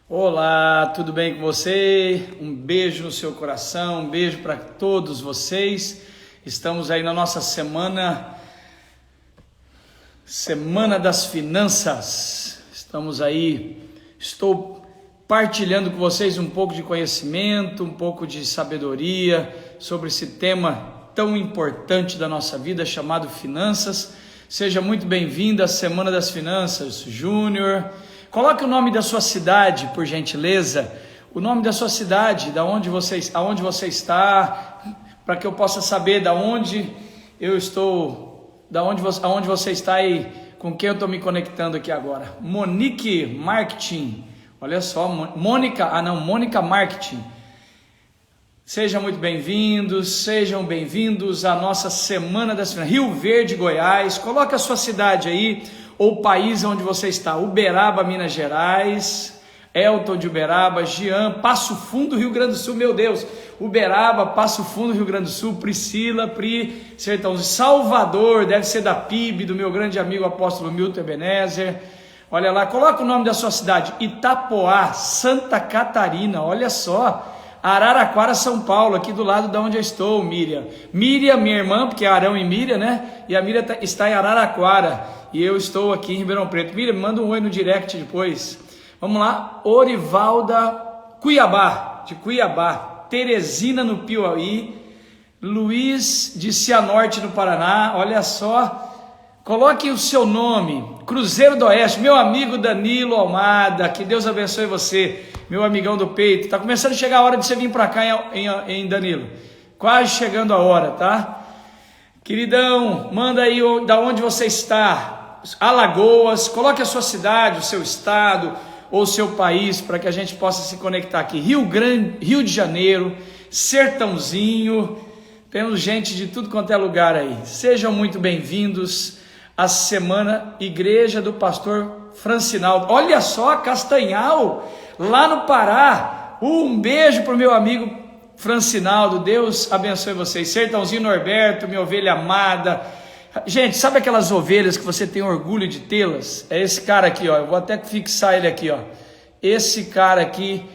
Olá, tudo bem com você? Um beijo no seu coração, um beijo para todos vocês. Estamos aí na nossa semana das Finanças. Estamos aí, estou partilhando com vocês um pouco de conhecimento, um pouco de sabedoria sobre esse tema tão importante da nossa vida chamado finanças. Seja muito bem-vindo à Semana das Finanças, Júnior. Coloque o nome da sua cidade, por gentileza, o nome da sua cidade, aonde você está, para que eu possa saber da onde eu estou, aonde você está e com quem eu estou me conectando aqui agora. Monique Marketing, olha só, Mônica Marketing. Sejam muito bem-vindos à nossa Semana das Finanças. Rio Verde, Goiás, coloque a sua cidade aí, ou o país onde você está. Uberaba, Minas Gerais, Elton de Uberaba, Jean, Passo Fundo, Rio Grande do Sul, meu Deus, Uberaba, Passo Fundo, Rio Grande do Sul, Priscila, Sertãozinho, Salvador, deve ser da PIB, do meu grande amigo apóstolo Milton Ebenezer. Olha lá, coloca o nome da sua cidade, Itapoá, Santa Catarina, olha só, Araraquara, São Paulo, aqui do lado de onde eu estou, Miriam. Miriam, minha irmã, porque é Arão e Miriam, né? E a Miriam está em Araraquara, e eu estou aqui em Ribeirão Preto. Miriam, manda um oi no direct depois. Vamos lá, Orivalda, Cuiabá, de Cuiabá. Teresina, no Piauí. Luiz, de Cianorte, no Paraná, olha só. Coloque o seu nome, Cruzeiro do Oeste, meu amigo Danilo Almada, que Deus abençoe você, meu amigão do peito. Tá começando a chegar a hora de você vir para cá em Danilo, quase chegando a hora, tá? Queridão, manda aí da onde você está, Alagoas, coloque a sua cidade, o seu estado ou o seu país, para que a gente possa se conectar aqui. Rio de Janeiro, Sertãozinho, temos gente de tudo quanto é lugar aí. Sejam muito bem-vindos à Semana Igreja do Pastor Francinaldo. Olha só, Castanhal, lá no Pará. Um beijo para o meu amigo Francinaldo, Deus abençoe vocês. Sertãozinho Norberto, minha ovelha amada. Gente, sabe aquelas ovelhas que você tem orgulho de tê-las? É esse cara aqui, ó. Eu vou até fixar ele aqui, ó. Esse cara aqui,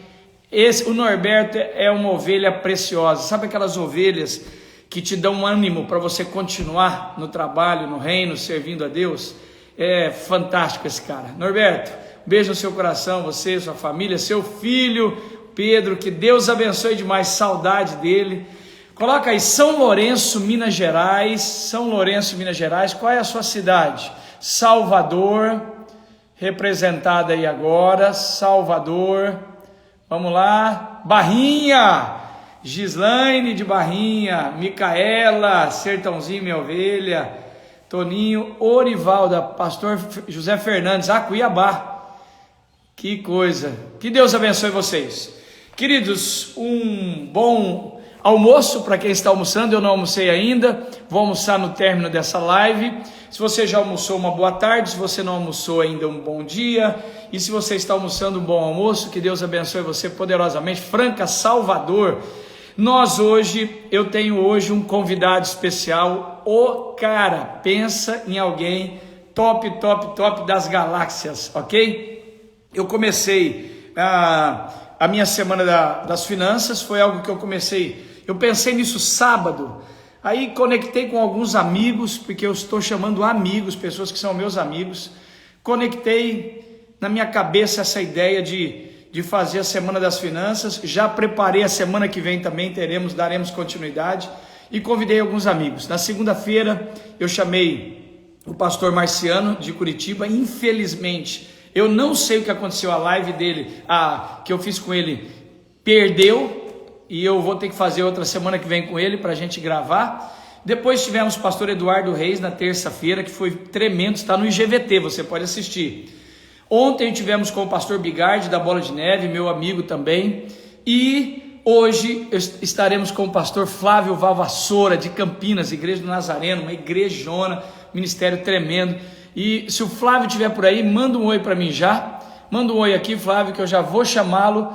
o Norberto é uma ovelha preciosa. Sabe aquelas ovelhas que te dão um ânimo para você continuar no trabalho, no reino, servindo a Deus? É fantástico esse cara. Norberto, beijo no seu coração, você, sua família, seu filho Pedro, que Deus abençoe demais, saudade dele. Coloca aí, São Lourenço, Minas Gerais, qual é a sua cidade? Salvador, representada aí agora, Salvador, vamos lá, Barrinha, Gislaine de Barrinha, Micaela, Sertãozinho, minha ovelha, Toninho, Orivalda, Pastor José Fernandes, Cuiabá. Que coisa, que Deus abençoe vocês. Queridos, um bom almoço para quem está almoçando. Eu não almocei ainda, vou almoçar no término dessa live. Se você já almoçou, uma boa tarde. Se você não almoçou ainda, um bom dia. E se você está almoçando, um bom almoço. Que Deus abençoe você poderosamente. Franca, Salvador. Eu tenho hoje um convidado especial. O cara, pensa em alguém top das galáxias, ok? Eu comecei a minha Semana das Finanças, foi algo que eu pensei nisso sábado, aí conectei com alguns amigos, porque eu estou chamando amigos, pessoas que são meus amigos, conectei na minha cabeça essa ideia de fazer a Semana das Finanças, já preparei a semana que vem também, daremos continuidade, e convidei alguns amigos. Na segunda-feira eu chamei o pastor Marciano de Curitiba. Infelizmente, eu não sei o que aconteceu, a live dele, que eu fiz com ele, perdeu, e eu vou ter que fazer outra semana que vem com ele para a gente gravar. Depois tivemos o pastor Eduardo Reis na terça-feira, que foi tremendo, está no IGVT, você pode assistir. Ontem tivemos com o pastor Bigardi da Bola de Neve, meu amigo também, e hoje estaremos com o pastor Flávio Valvassoura de Campinas, Igreja do Nazareno, uma igrejona, ministério tremendo. E se o Flávio estiver por aí, manda um oi para mim já, manda um oi aqui, Flávio, que eu já vou chamá-lo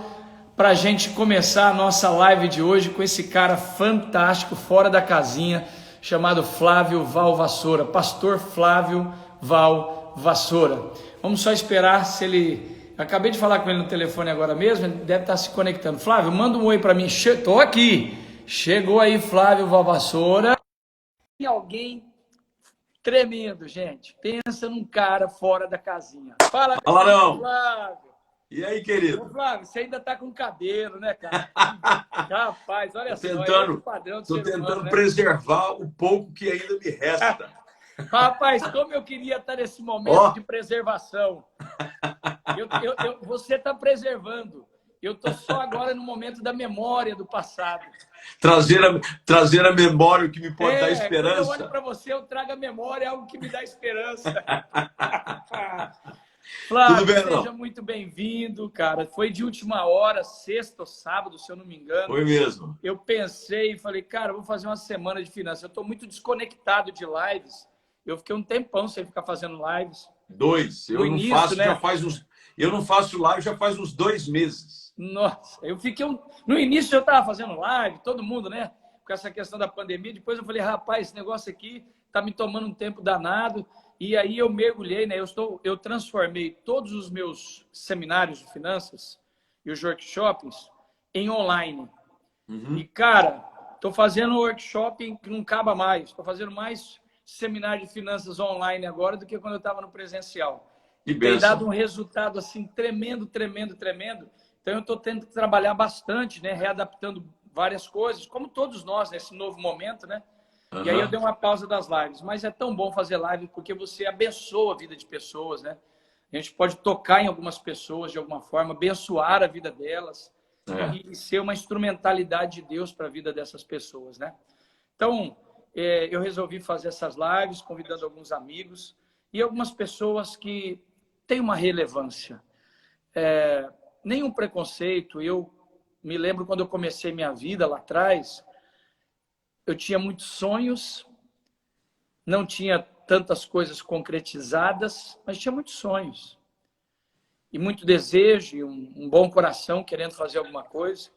para a gente começar a nossa live de hoje com esse cara fantástico, fora da casinha, chamado Flávio Valvassoura, pastor Flávio Valvassoura. Vamos só esperar se ele Acabei de falar com ele no telefone agora mesmo, ele deve estar se conectando. Flávio, manda um oi para mim. Tô aqui. Chegou aí Flávio Valvassoura. E alguém tremendo, gente. Pensa num cara fora da casinha. Fala, Alarão. Flávio. E aí, querido? Ô, Flávio, você ainda tá com cabelo, né, cara? Rapaz, olha Tô só, tentando, é o padrão do tô ser tentando humano, né? preservar o pouco que ainda me resta. Rapaz, como eu queria estar nesse momento de preservação. Você está preservando. Eu estou só agora no momento da memória do passado. Trazer a memória o que me pode dar Quando eu olho esperança. para você, eu trago a memória, algo que me dá esperança. Tudo Flávio, bem, seja não? muito bem-vindo, cara. Foi de última hora, sexta ou sábado, se eu não me engano. Foi mesmo. Eu pensei e falei, cara, eu vou fazer uma semana de finanças. Eu estou muito desconectado de lives. Eu fiquei um tempão sem ficar fazendo lives. Eu No não início, faço, né? já faz uns. Eu não faço live já faz uns 2 meses. Nossa, eu fiquei. No início eu estava fazendo live, todo mundo, né? Com essa questão da pandemia. Depois eu falei, rapaz, esse negócio aqui está me tomando um tempo danado. E aí eu mergulhei, né? Eu transformei todos os meus seminários de finanças e os workshops em online. E, cara, estou fazendo workshop que não acaba mais. Estou fazendo mais seminário de finanças online agora do que quando eu estava no presencial. Que Tem dado bênção. um resultado assim tremendo, tremendo, tremendo. Então eu estou tendo que trabalhar bastante, né? Readaptando várias coisas, como todos nós nesse novo momento, né? E aí eu dei uma pausa das lives. Mas é tão bom fazer live porque você abençoa a vida de pessoas, né? A gente pode tocar em algumas pessoas de alguma forma, abençoar a vida delas e ser uma instrumentalidade de Deus para a vida dessas pessoas, né? Então, eu resolvi fazer essas lives, convidando alguns amigos e algumas pessoas que têm uma relevância. Nenhum preconceito. Eu me lembro quando eu comecei minha vida lá atrás, eu tinha muitos sonhos, não tinha tantas coisas concretizadas, mas tinha muitos sonhos. E muito desejo, e um bom coração querendo fazer alguma coisa.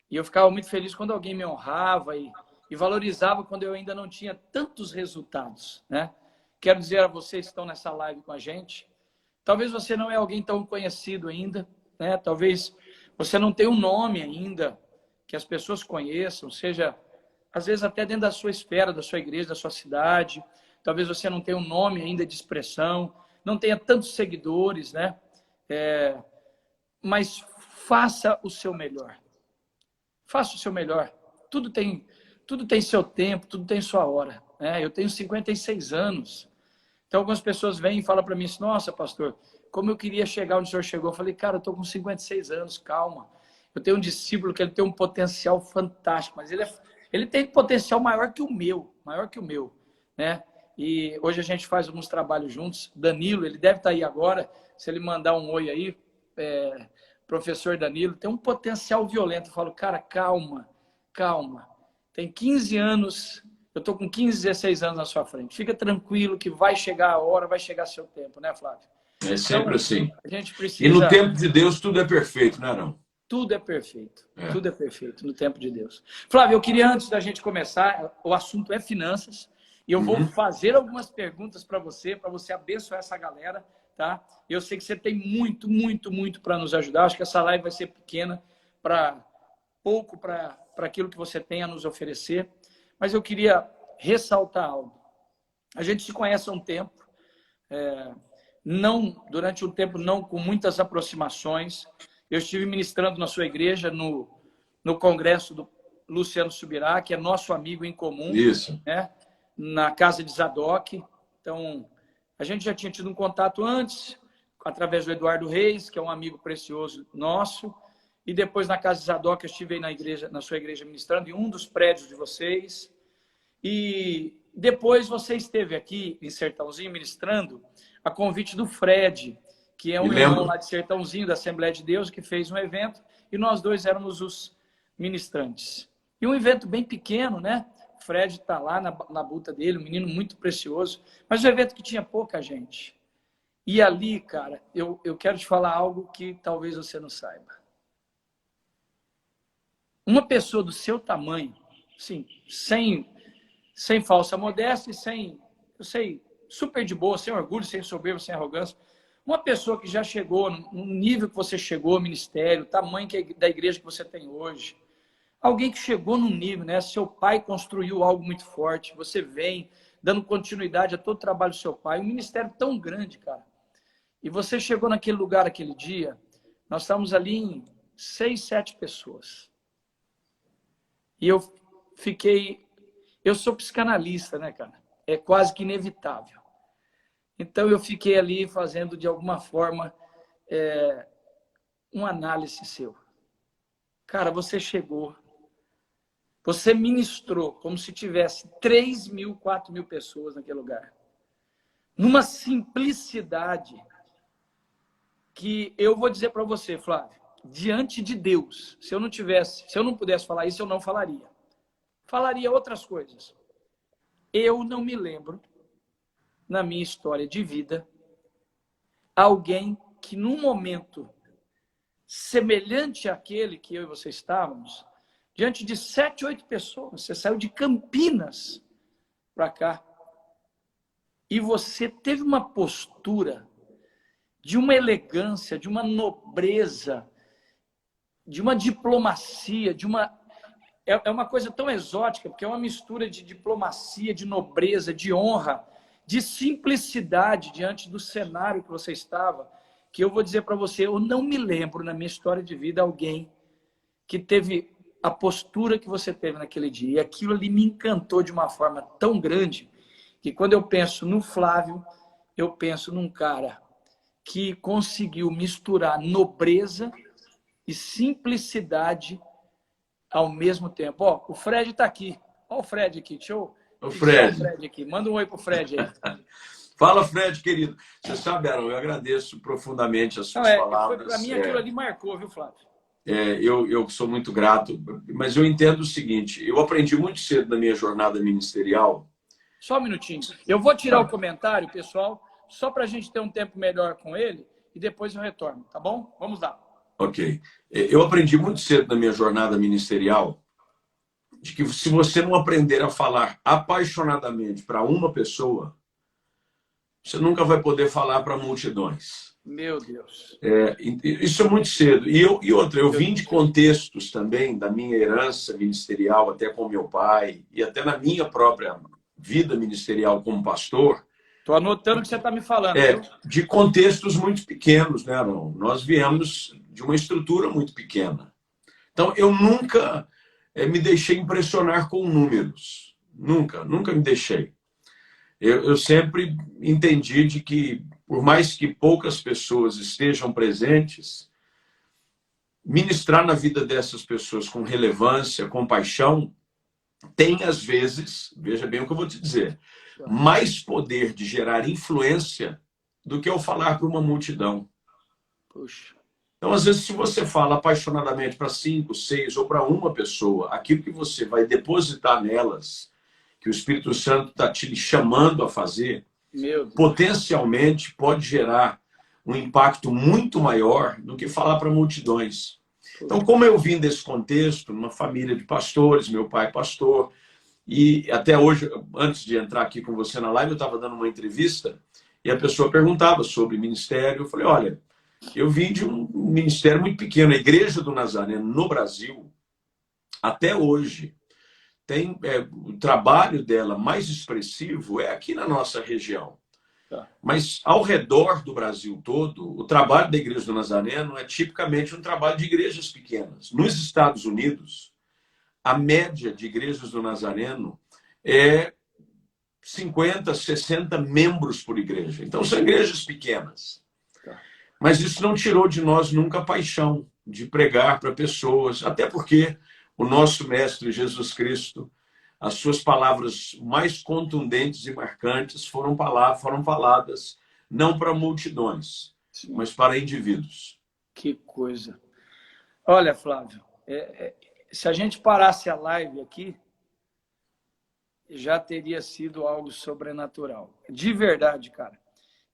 E eu ficava muito feliz quando alguém me honrava e valorizava quando eu ainda não tinha tantos resultados, né? Quero dizer a vocês que estão nessa live com a gente, talvez você não é alguém tão conhecido ainda, né? Talvez você não tenha um nome ainda que as pessoas conheçam, seja, às vezes, até dentro da sua esfera, da sua igreja, da sua cidade. Talvez você não tenha um nome ainda de expressão, não tenha tantos seguidores, né? Mas faça o seu melhor. Faça o seu melhor. Tudo tem seu tempo, tudo tem sua hora, né? Eu tenho 56 anos. Então, algumas pessoas vêm e falam para mim assim, nossa, pastor, como eu queria chegar onde o senhor chegou. Eu falei, cara, eu estou com 56 anos, calma. Eu tenho um discípulo que ele tem um potencial fantástico, mas ele tem potencial maior que o meu, né? E hoje a gente faz alguns trabalhos juntos. Danilo, ele deve estar aí agora, se ele mandar um oi aí, professor Danilo, tem um potencial violento. Eu falo, cara, calma. Tem 15 anos, eu estou com 15, 16 anos na sua frente. Fica tranquilo que vai chegar a hora, vai chegar seu tempo, né, Flávio? É sempre assim. A gente E precisa... no tempo de Deus tudo é perfeito, não é não? Tudo é perfeito. Tudo é perfeito no tempo de Deus. Flávio, eu queria, antes da gente começar, o assunto é finanças, e eu vou fazer algumas perguntas para você abençoar essa galera, tá? Eu sei que você tem muito, muito, muito para nos ajudar. Acho que essa live vai ser pequena para aquilo que você tem a nos oferecer. Mas eu queria ressaltar algo. A gente se conhece há um tempo, não durante um tempo, não com muitas aproximações. Eu estive ministrando na sua igreja no congresso do Luciano Subirá, que é nosso amigo em comum. Isso. Né? Na casa de Zadok. Então, a gente já tinha tido um contato antes, através do Eduardo Reis, que é um amigo precioso nosso. E depois, na casa de Zadok, eu estive aí na sua igreja ministrando, em um dos prédios de vocês. E depois você esteve aqui em Sertãozinho ministrando a convite do Fred, que é um irmão lá de Sertãozinho, da Assembleia de Deus, que fez um evento, e nós dois éramos os ministrantes. E um evento bem pequeno, né? O Fred está lá na buta dele, um menino muito precioso, mas um evento que tinha pouca gente. E ali, cara, eu quero te falar algo que talvez você não saiba. Uma pessoa do seu tamanho, sim, sem falsa modéstia e super de boa, sem orgulho, sem soberba, sem arrogância, Uma pessoa que já chegou no nível que você chegou, ministério, o tamanho da igreja que você tem hoje. Alguém que chegou num nível, né? Seu pai construiu algo muito forte, você vem dando continuidade a todo o trabalho do seu pai, um ministério tão grande, cara. E você chegou naquele lugar aquele dia, nós estávamos ali em 6, 7 pessoas. E eu sou psicanalista, né, cara? É quase que inevitável. Então eu fiquei ali fazendo de alguma forma uma análise seu. Cara, você chegou, você ministrou como se tivesse 3.000, 4.000 pessoas naquele lugar. Numa simplicidade que eu vou dizer para você, Flávio, diante de Deus, se eu não pudesse falar isso, eu não falaria. Falaria outras coisas. Eu não me lembro, na minha história de vida, alguém que num momento semelhante àquele que eu e você estávamos, diante de 7, 8 pessoas, você saiu de Campinas para cá, e você teve uma postura de uma elegância, de uma nobreza, de uma diplomacia, é uma coisa tão exótica, porque é uma mistura de diplomacia, de nobreza, de honra, de simplicidade diante do cenário que você estava, que eu vou dizer para você, eu não me lembro na minha história de vida alguém que teve a postura que você teve naquele dia. E aquilo ali me encantou de uma forma tão grande que quando eu penso no Flávio, eu penso num cara que conseguiu misturar nobreza e simplicidade ao mesmo tempo. Ó, o Fred está aqui. Ó o Fred aqui. Deixa eu O fixar Fred. o Fred aqui. Manda um oi pro Fred aí. Fala, Fred, querido. Você sabe, Aaron, eu agradeço profundamente as suas palavras. Para mim aquilo ali marcou, viu, Flávio? Eu sou muito grato, mas eu entendo o seguinte, eu aprendi muito cedo na minha jornada ministerial. Só um minutinho. Eu vou tirar o comentário, pessoal, só para a gente ter um tempo melhor com ele e depois eu retorno, tá bom? Vamos lá. Ok. Eu aprendi muito cedo na minha jornada ministerial de que se você não aprender a falar apaixonadamente para uma pessoa, você nunca vai poder falar para multidões. Meu Deus. Isso é muito cedo. E outra, eu vim de contextos também da minha herança ministerial, até com meu pai, e até na minha própria vida ministerial como pastor. Estou anotando o que você está me falando. Viu? De contextos muito pequenos, né, Aaron? Nós viemos de uma estrutura muito pequena. Então, eu nunca me deixei impressionar com números. Nunca me deixei. Eu sempre entendi de que, por mais que poucas pessoas estejam presentes, ministrar na vida dessas pessoas com relevância, com paixão, tem, às vezes, veja bem o que eu vou te dizer, mais poder de gerar influência do que eu falar para uma multidão. Puxa. Então, às vezes, se você fala apaixonadamente para 5, 6 ou para uma pessoa, aquilo que você vai depositar nelas, que o Espírito Santo está te chamando a fazer, potencialmente pode gerar um impacto muito maior do que falar para multidões. Então, como eu vim desse contexto, numa família de pastores, meu pai é pastor, e até hoje, antes de entrar aqui com você na live, eu estava dando uma entrevista e a pessoa perguntava sobre ministério. Eu falei, olha, eu vim de um ministério muito pequeno. A Igreja do Nazareno, no Brasil, até hoje, tem o trabalho dela mais expressivo é aqui na nossa região. Mas ao redor do Brasil todo, o trabalho da Igreja do Nazareno é tipicamente um trabalho de igrejas pequenas. Nos Estados Unidos, a média de igrejas do Nazareno é 50, 60 membros por igreja. Então, são igrejas pequenas. Mas isso não tirou de nós nunca a paixão de pregar para pessoas, até porque o nosso Mestre Jesus Cristo, as suas palavras mais contundentes e marcantes foram faladas não para multidões, mas para indivíduos. Que coisa. Olha, Flávio, se a gente parasse a live aqui, já teria sido algo sobrenatural. De verdade, cara.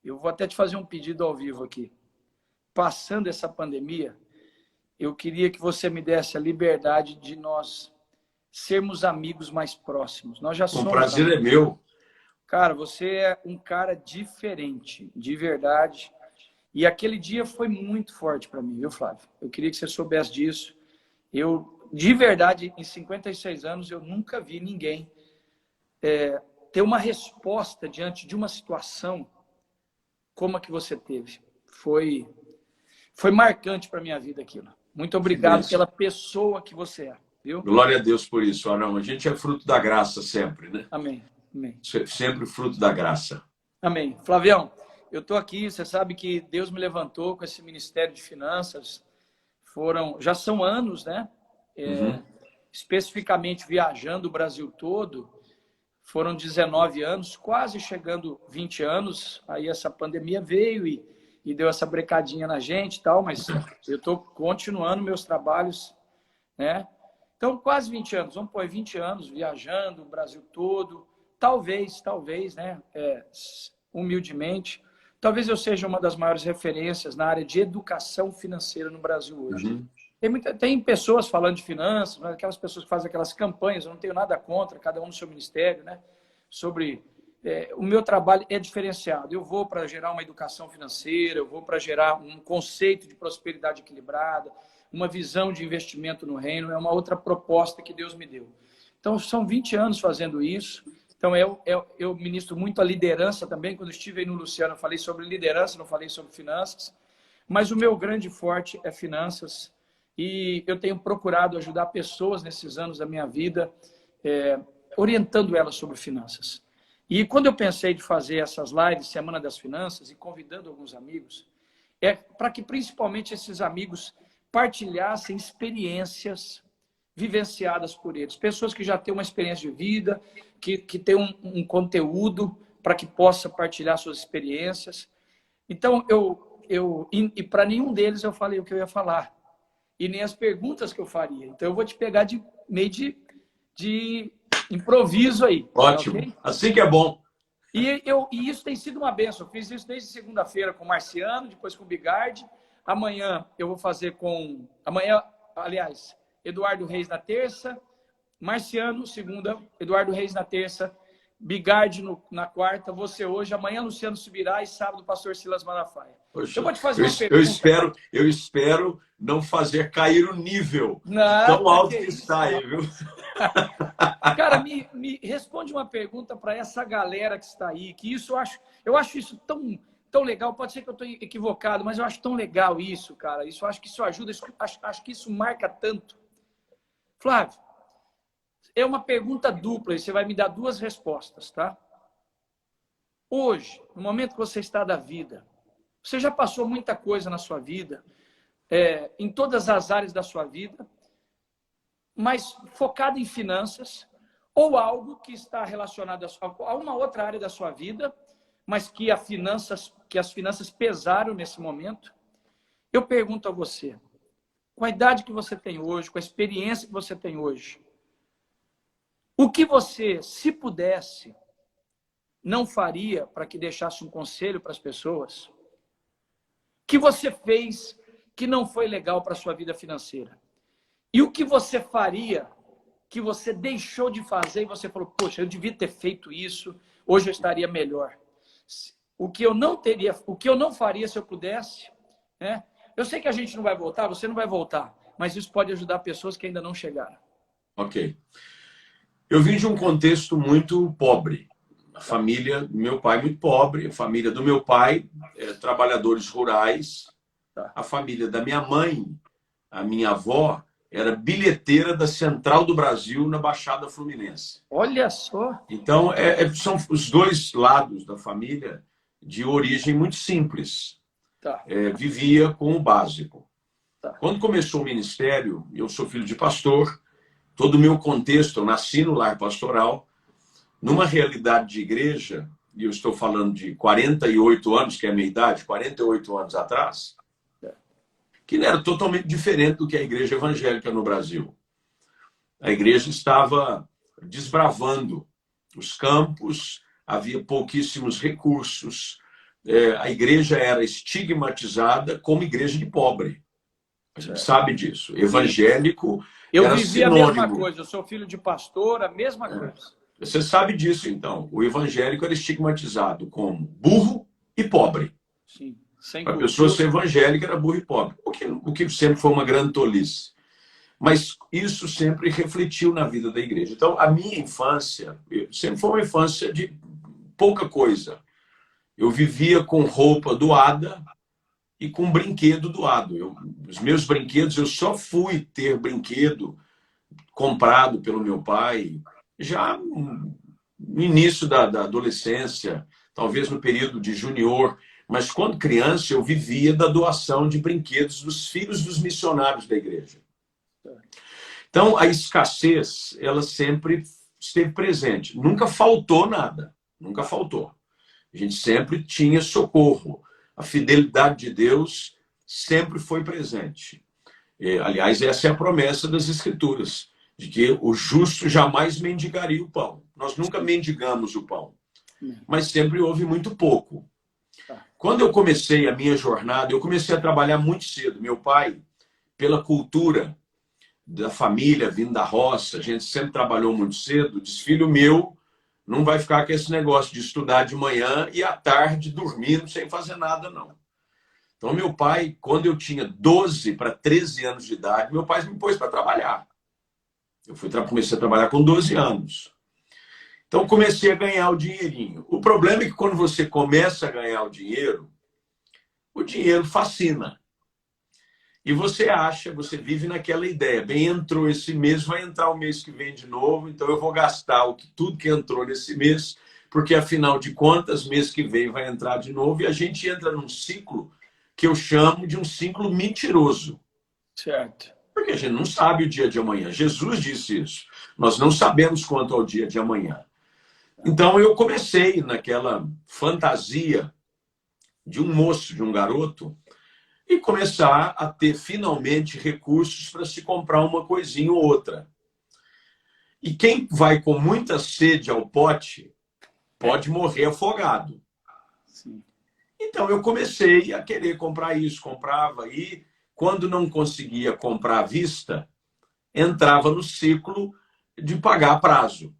Eu vou até te fazer um pedido ao vivo aqui. Passando essa pandemia, eu queria que você me desse a liberdade de nós sermos amigos mais próximos. Nós já somos. O prazer amigos. É meu. Cara, você é um cara diferente, de verdade. E aquele dia foi muito forte para mim, viu, Flávio? Eu queria que você soubesse disso. Eu, de verdade, em 56 anos, eu nunca vi ninguém ter uma resposta diante de uma situação como a que você teve. Foi marcante para minha vida aquilo. Muito obrigado pela pessoa que você é, viu? Glória a Deus por isso, Arão. A gente é fruto da graça sempre, né? Amém. Amém. Sempre fruto da graça. Amém. Flavião, eu estou aqui, você sabe que Deus me levantou com esse Ministério de Finanças. Já são anos, né? Especificamente viajando o Brasil todo. Foram 19 anos, quase chegando 20 anos. Aí essa pandemia veio e deu essa brecadinha na gente e tal, mas eu estou continuando meus trabalhos, né? Então, quase 20 anos, vamos pôr 20 anos viajando o Brasil todo. Talvez, né? Humildemente, talvez eu seja uma das maiores referências na área de educação financeira no Brasil hoje. Tem pessoas falando de finanças, né? Aquelas pessoas que fazem aquelas campanhas, eu não tenho nada contra, cada um no seu ministério, né? Sobre o meu trabalho é diferenciado. Eu vou para gerar uma educação financeira, eu vou para gerar um conceito de prosperidade equilibrada, uma visão de investimento no reino, é uma outra proposta que Deus me deu. Então, são 20 anos fazendo isso. Então, eu ministro muito a liderança também. Quando estive aí no Luciano, eu falei sobre liderança, não falei sobre finanças. Mas o meu grande forte é finanças. E eu tenho procurado ajudar pessoas nesses anos da minha vida, orientando elas sobre finanças. E quando eu pensei de fazer essas lives, Semana das Finanças, e convidando alguns amigos, para que principalmente esses amigos partilhassem experiências vivenciadas por eles. Pessoas que já têm uma experiência de vida, que têm um conteúdo para que possa partilhar suas experiências. Então, e para nenhum deles eu falei o que eu ia falar. E nem as perguntas que eu faria. Então, eu vou te pegar meio de improviso aí. Ótimo. Okay? Assim que é bom. E isso tem sido uma bênção. Eu fiz isso desde segunda-feira com o Marciano, depois com o Bigardi. Amanhã eu vou fazer com... Aliás, Eduardo Reis na terça, Marciano, segunda, Eduardo Reis na terça, Bigardi na quarta, você hoje, amanhã Luciano Subirá e sábado Pastor Silas Malafaia. Poxa, eu vou te fazer uma pergunta. Eu espero não fazer cair o nível tão alto que está aí, viu? Cara, me responde uma pergunta para essa galera que está aí, que eu acho isso tão legal. Pode ser que eu estou equivocado, mas eu acho tão legal isso, cara. Eu acho que isso ajuda, acho que isso marca tanto. Flávio, é uma pergunta dupla e você vai me dar duas respostas, tá? Hoje, no momento que você está da vida, você já passou muita coisa na sua vida, em todas as áreas da sua vida, mas focado em finanças, ou algo que está relacionado a uma outra área da sua vida, mas que as finanças pesaram nesse momento. Eu pergunto a você, com a idade que você tem hoje, com a experiência que você tem hoje, o que você, se pudesse, não faria para que deixasse um conselho para as pessoas? Que você fez que não foi legal para a sua vida financeira? E o que você faria que você deixou de fazer e você falou, poxa, eu devia ter feito isso, hoje eu estaria melhor? O que eu não faria se eu pudesse, né? Eu sei que a gente não vai voltar, você não vai voltar, mas isso pode ajudar pessoas que ainda não chegaram. Ok. Eu vim de um contexto muito pobre. A família do meu pai muito pobre, a família do meu pai, trabalhadores rurais. A família da minha mãe, a minha avó, era bilheteira da Central do Brasil na Baixada Fluminense. Olha só! Então, são os dois lados da família de origem muito simples. Tá. Vivia com o básico. Tá. Quando começou o ministério, eu sou filho de pastor, todo o meu contexto, eu nasci no lar pastoral, numa realidade de igreja, e eu estou falando de 48 anos, que é a minha idade, 48 anos atrás, que era totalmente diferente do que a igreja evangélica no Brasil. A igreja estava desbravando os campos, havia pouquíssimos recursos, a igreja era estigmatizada como igreja de pobre. A gente sabe disso. Evangélico era vivi sinônimo. A mesma coisa, eu sou filho de pastor, a mesma coisa. Você sabe disso, então. O evangélico era estigmatizado como burro e pobre. Sim. Para a pessoa ser evangélica era burro e pobre, o que sempre foi uma grande tolice. Mas isso sempre refletiu na vida da igreja. Então, a minha infância sempre foi uma infância de pouca coisa. Eu vivia com roupa doada e com brinquedo doado. Os meus brinquedos, eu só fui ter brinquedo comprado pelo meu pai já no início da adolescência, talvez no período de junior. Mas quando criança, eu vivia da doação de brinquedos dos filhos dos missionários da igreja. Então, a escassez, ela sempre esteve presente. Nunca faltou nada. Nunca faltou. A gente sempre tinha socorro. A fidelidade de Deus sempre foi presente. Aliás, essa é a promessa das Escrituras, de que o justo jamais mendigaria o pão. Nós nunca mendigamos o pão, mas sempre houve muito pouco. Quando eu comecei a minha jornada, eu comecei a trabalhar muito cedo. Meu pai, pela cultura da família, vindo da roça, a gente sempre trabalhou muito cedo, disse, filho meu, não vai ficar com esse negócio de estudar de manhã e à tarde dormindo sem fazer nada, não. Então, meu pai, quando eu tinha 12 para 13 anos de idade, meu pai me pôs para trabalhar. Eu comecei a trabalhar com 12 anos. Então, comecei a ganhar o dinheirinho. O problema é que quando você começa a ganhar o dinheiro fascina. E você acha, você vive naquela ideia, bem, entrou esse mês, vai entrar o mês que vem de novo, então eu vou gastar tudo que entrou nesse mês, porque afinal de contas, mês que vem vai entrar de novo, e a gente entra num ciclo que eu chamo de um ciclo mentiroso. Certo. Porque a gente não sabe o dia de amanhã. Jesus disse isso. Nós não sabemos quanto ao dia de amanhã. Então eu comecei naquela fantasia de um moço, de um garoto, e começar a ter finalmente recursos para se comprar uma coisinha ou outra. E quem vai com muita sede ao pote pode morrer afogado. Sim. Então eu comecei a querer comprar isso, comprava, e quando não conseguia comprar à vista, entrava no ciclo de pagar a prazo.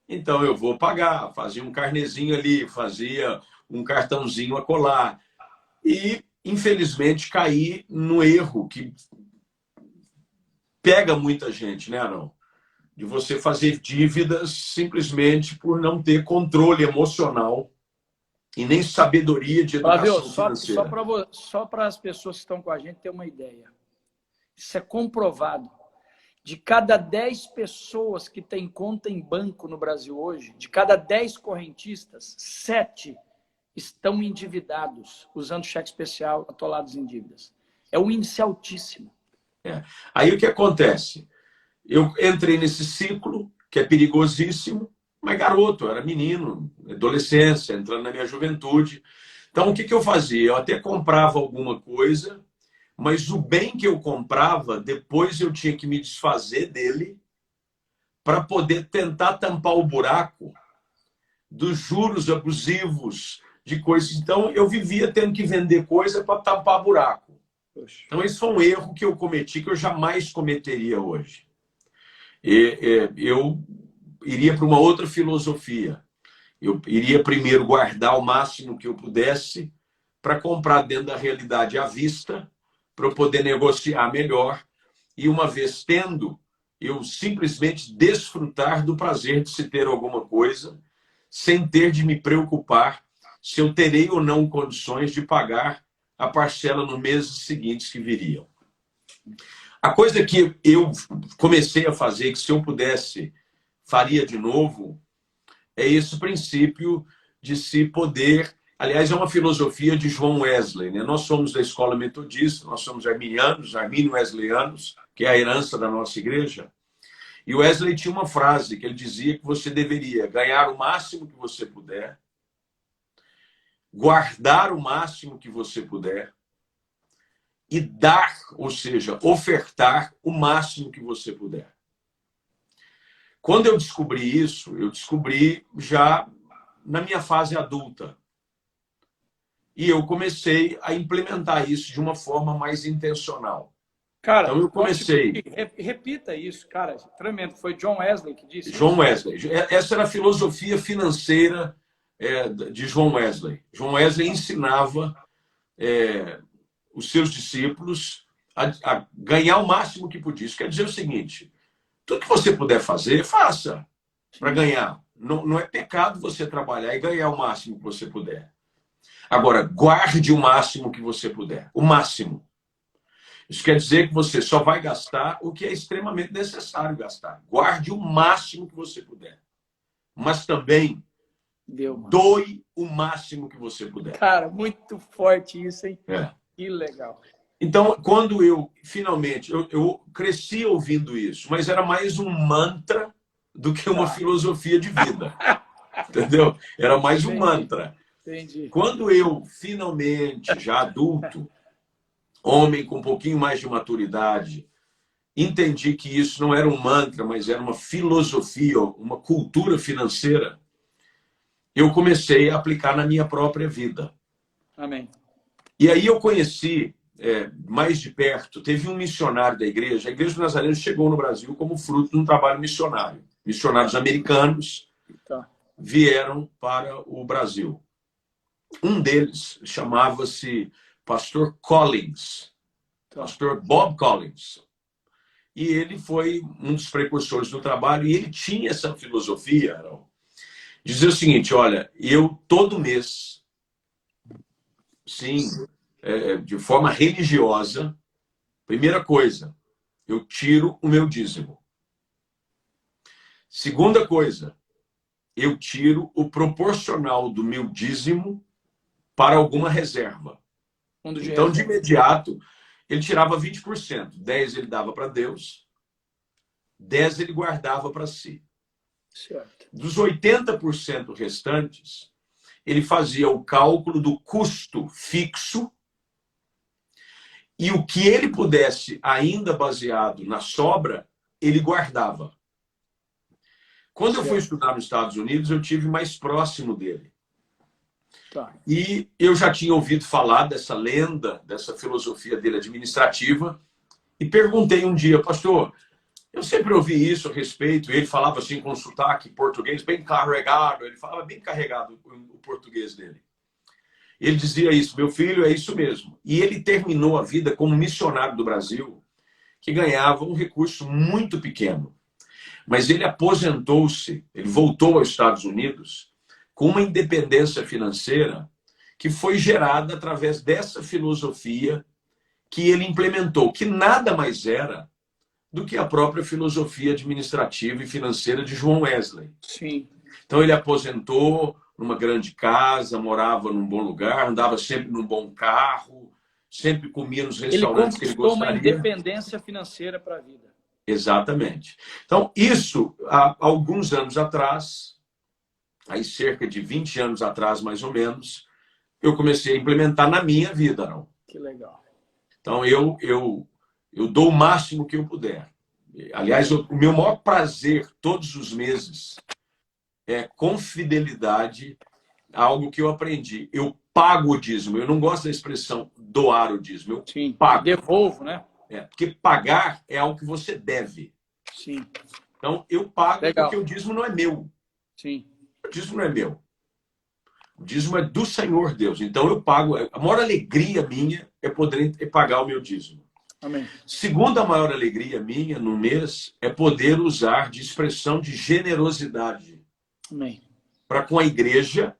Então eu vou pagar, fazia um carnezinho ali, fazia um cartãozinho a colar. E, infelizmente, caí no erro que pega muita gente, né, Arão? De você fazer dívidas simplesmente por não ter controle emocional e nem sabedoria de educação financeira. Só para as pessoas que estão com a gente ter uma ideia. Isso é comprovado. De cada 10 pessoas que têm conta em banco no Brasil hoje, de cada 10 correntistas, 7 estão endividados, usando cheque especial, atolados em dívidas. É um índice altíssimo. Aí o que acontece? Eu entrei nesse ciclo, que é perigosíssimo, mas garoto, eu era menino, adolescência, entrando na minha juventude. Então o que eu fazia? Eu até comprava alguma coisa, mas o bem que eu comprava, depois eu tinha que me desfazer dele para poder tentar tampar o buraco dos juros abusivos, de coisas. Então, eu vivia tendo que vender coisa para tampar buraco. Então, esse foi um erro que eu cometi, que eu jamais cometeria hoje. Eu iria para uma outra filosofia. Eu iria primeiro guardar o máximo que eu pudesse para comprar dentro da realidade à vista, para eu poder negociar melhor. E uma vez tendo, eu simplesmente desfrutar do prazer de se ter alguma coisa, sem ter de me preocupar se eu terei ou não condições de pagar a parcela nos meses seguintes que viriam. A coisa que eu comecei a fazer, que se eu pudesse, faria de novo, é esse princípio de se poder... Aliás, é uma filosofia de John Wesley, né? Nós somos da escola metodista, nós somos arminianos, armínio-wesleyanos, que é a herança da nossa igreja. E Wesley tinha uma frase que ele dizia que você deveria ganhar o máximo que você puder, guardar o máximo que você puder e dar, ou seja, ofertar o máximo que você puder. Quando eu descobri isso, eu descobri já na minha fase adulta. E eu comecei a implementar isso de uma forma mais intencional. Cara, então eu comecei... Repita isso, cara, tremendo. Foi John Wesley que disse John isso? Wesley. Essa era a filosofia financeira de John Wesley. John Wesley ensinava os seus discípulos a ganhar o máximo que podia. Isso quer dizer o seguinte, tudo que você puder fazer, faça para ganhar. Não é pecado você trabalhar e ganhar o máximo que você puder. Agora, guarde o máximo que você puder. O máximo. Isso quer dizer que você só vai gastar o que é extremamente necessário gastar. Guarde o máximo que você puder. Mas também doe o máximo que você puder. Cara, muito forte isso, hein? Que legal. Então, quando eu, finalmente, eu cresci ouvindo isso, mas era mais um mantra do que uma filosofia de vida. Entendeu? Era mais um mantra. Entendi. Quando eu, finalmente, já adulto, homem com um pouquinho mais de maturidade, entendi que isso não era um mantra, mas era uma filosofia, uma cultura financeira, eu comecei a aplicar na minha própria vida. Amém. E aí eu conheci, mais de perto, teve um missionário da igreja, a Igreja do Nazareno chegou no Brasil como fruto de um trabalho missionário. Missionários americanos vieram para o Brasil. Um deles chamava-se Pastor Collins, Pastor Bob Collins. E ele foi um dos precursores do trabalho, e ele tinha essa filosofia, Arão, dizer o seguinte, olha, eu todo mês, sim, de forma religiosa, primeira coisa, eu tiro o meu dízimo. Segunda coisa, eu tiro o proporcional do meu dízimo para alguma reserva. Então, de imediato, ele tirava 20%. 10% ele dava para Deus, 10% ele guardava para si. Certo. Dos 80% restantes, ele fazia o cálculo do custo fixo e o que ele pudesse, ainda baseado na sobra, ele guardava. Quando eu fui estudar nos Estados Unidos, eu tive mais próximo dele. E eu já tinha ouvido falar dessa lenda, dessa filosofia dele administrativa, e perguntei um dia, pastor, eu sempre ouvi isso a respeito, e ele falava assim com sotaque português bem carregado, ele falava bem carregado o português dele. Ele dizia isso, meu filho, é isso mesmo. E ele terminou a vida como missionário do Brasil, que ganhava um recurso muito pequeno. Mas ele aposentou-se, ele voltou aos Estados Unidos com uma independência financeira que foi gerada através dessa filosofia que ele implementou, que nada mais era do que a própria filosofia administrativa e financeira de João Wesley. Sim. Então ele aposentou numa grande casa, morava num bom lugar, andava sempre num bom carro, sempre comia nos restaurantes que ele gostaria. Ele conquistou uma independência financeira para a vida. Exatamente. Então, isso, há alguns anos atrás, aí cerca de 20 anos atrás, mais ou menos, eu comecei a implementar na minha vida, não? Que legal. Então, eu dou o máximo que eu puder. Aliás, o meu maior prazer, todos os meses, é com fidelidade, algo que eu aprendi. Eu pago o dízimo. Eu não gosto da expressão doar o dízimo. Eu Sim, pago. Devolvo, né? Porque pagar é algo que você deve. Sim. Então, eu pago Legal. porque o dízimo não é meu. Sim. O dízimo não é meu. O dízimo é do Senhor Deus. Então, eu pago. A maior alegria minha é poder pagar o meu dízimo. Amém. Segunda maior alegria minha no mês é poder usar de expressão de generosidade. Amém. Para com a igreja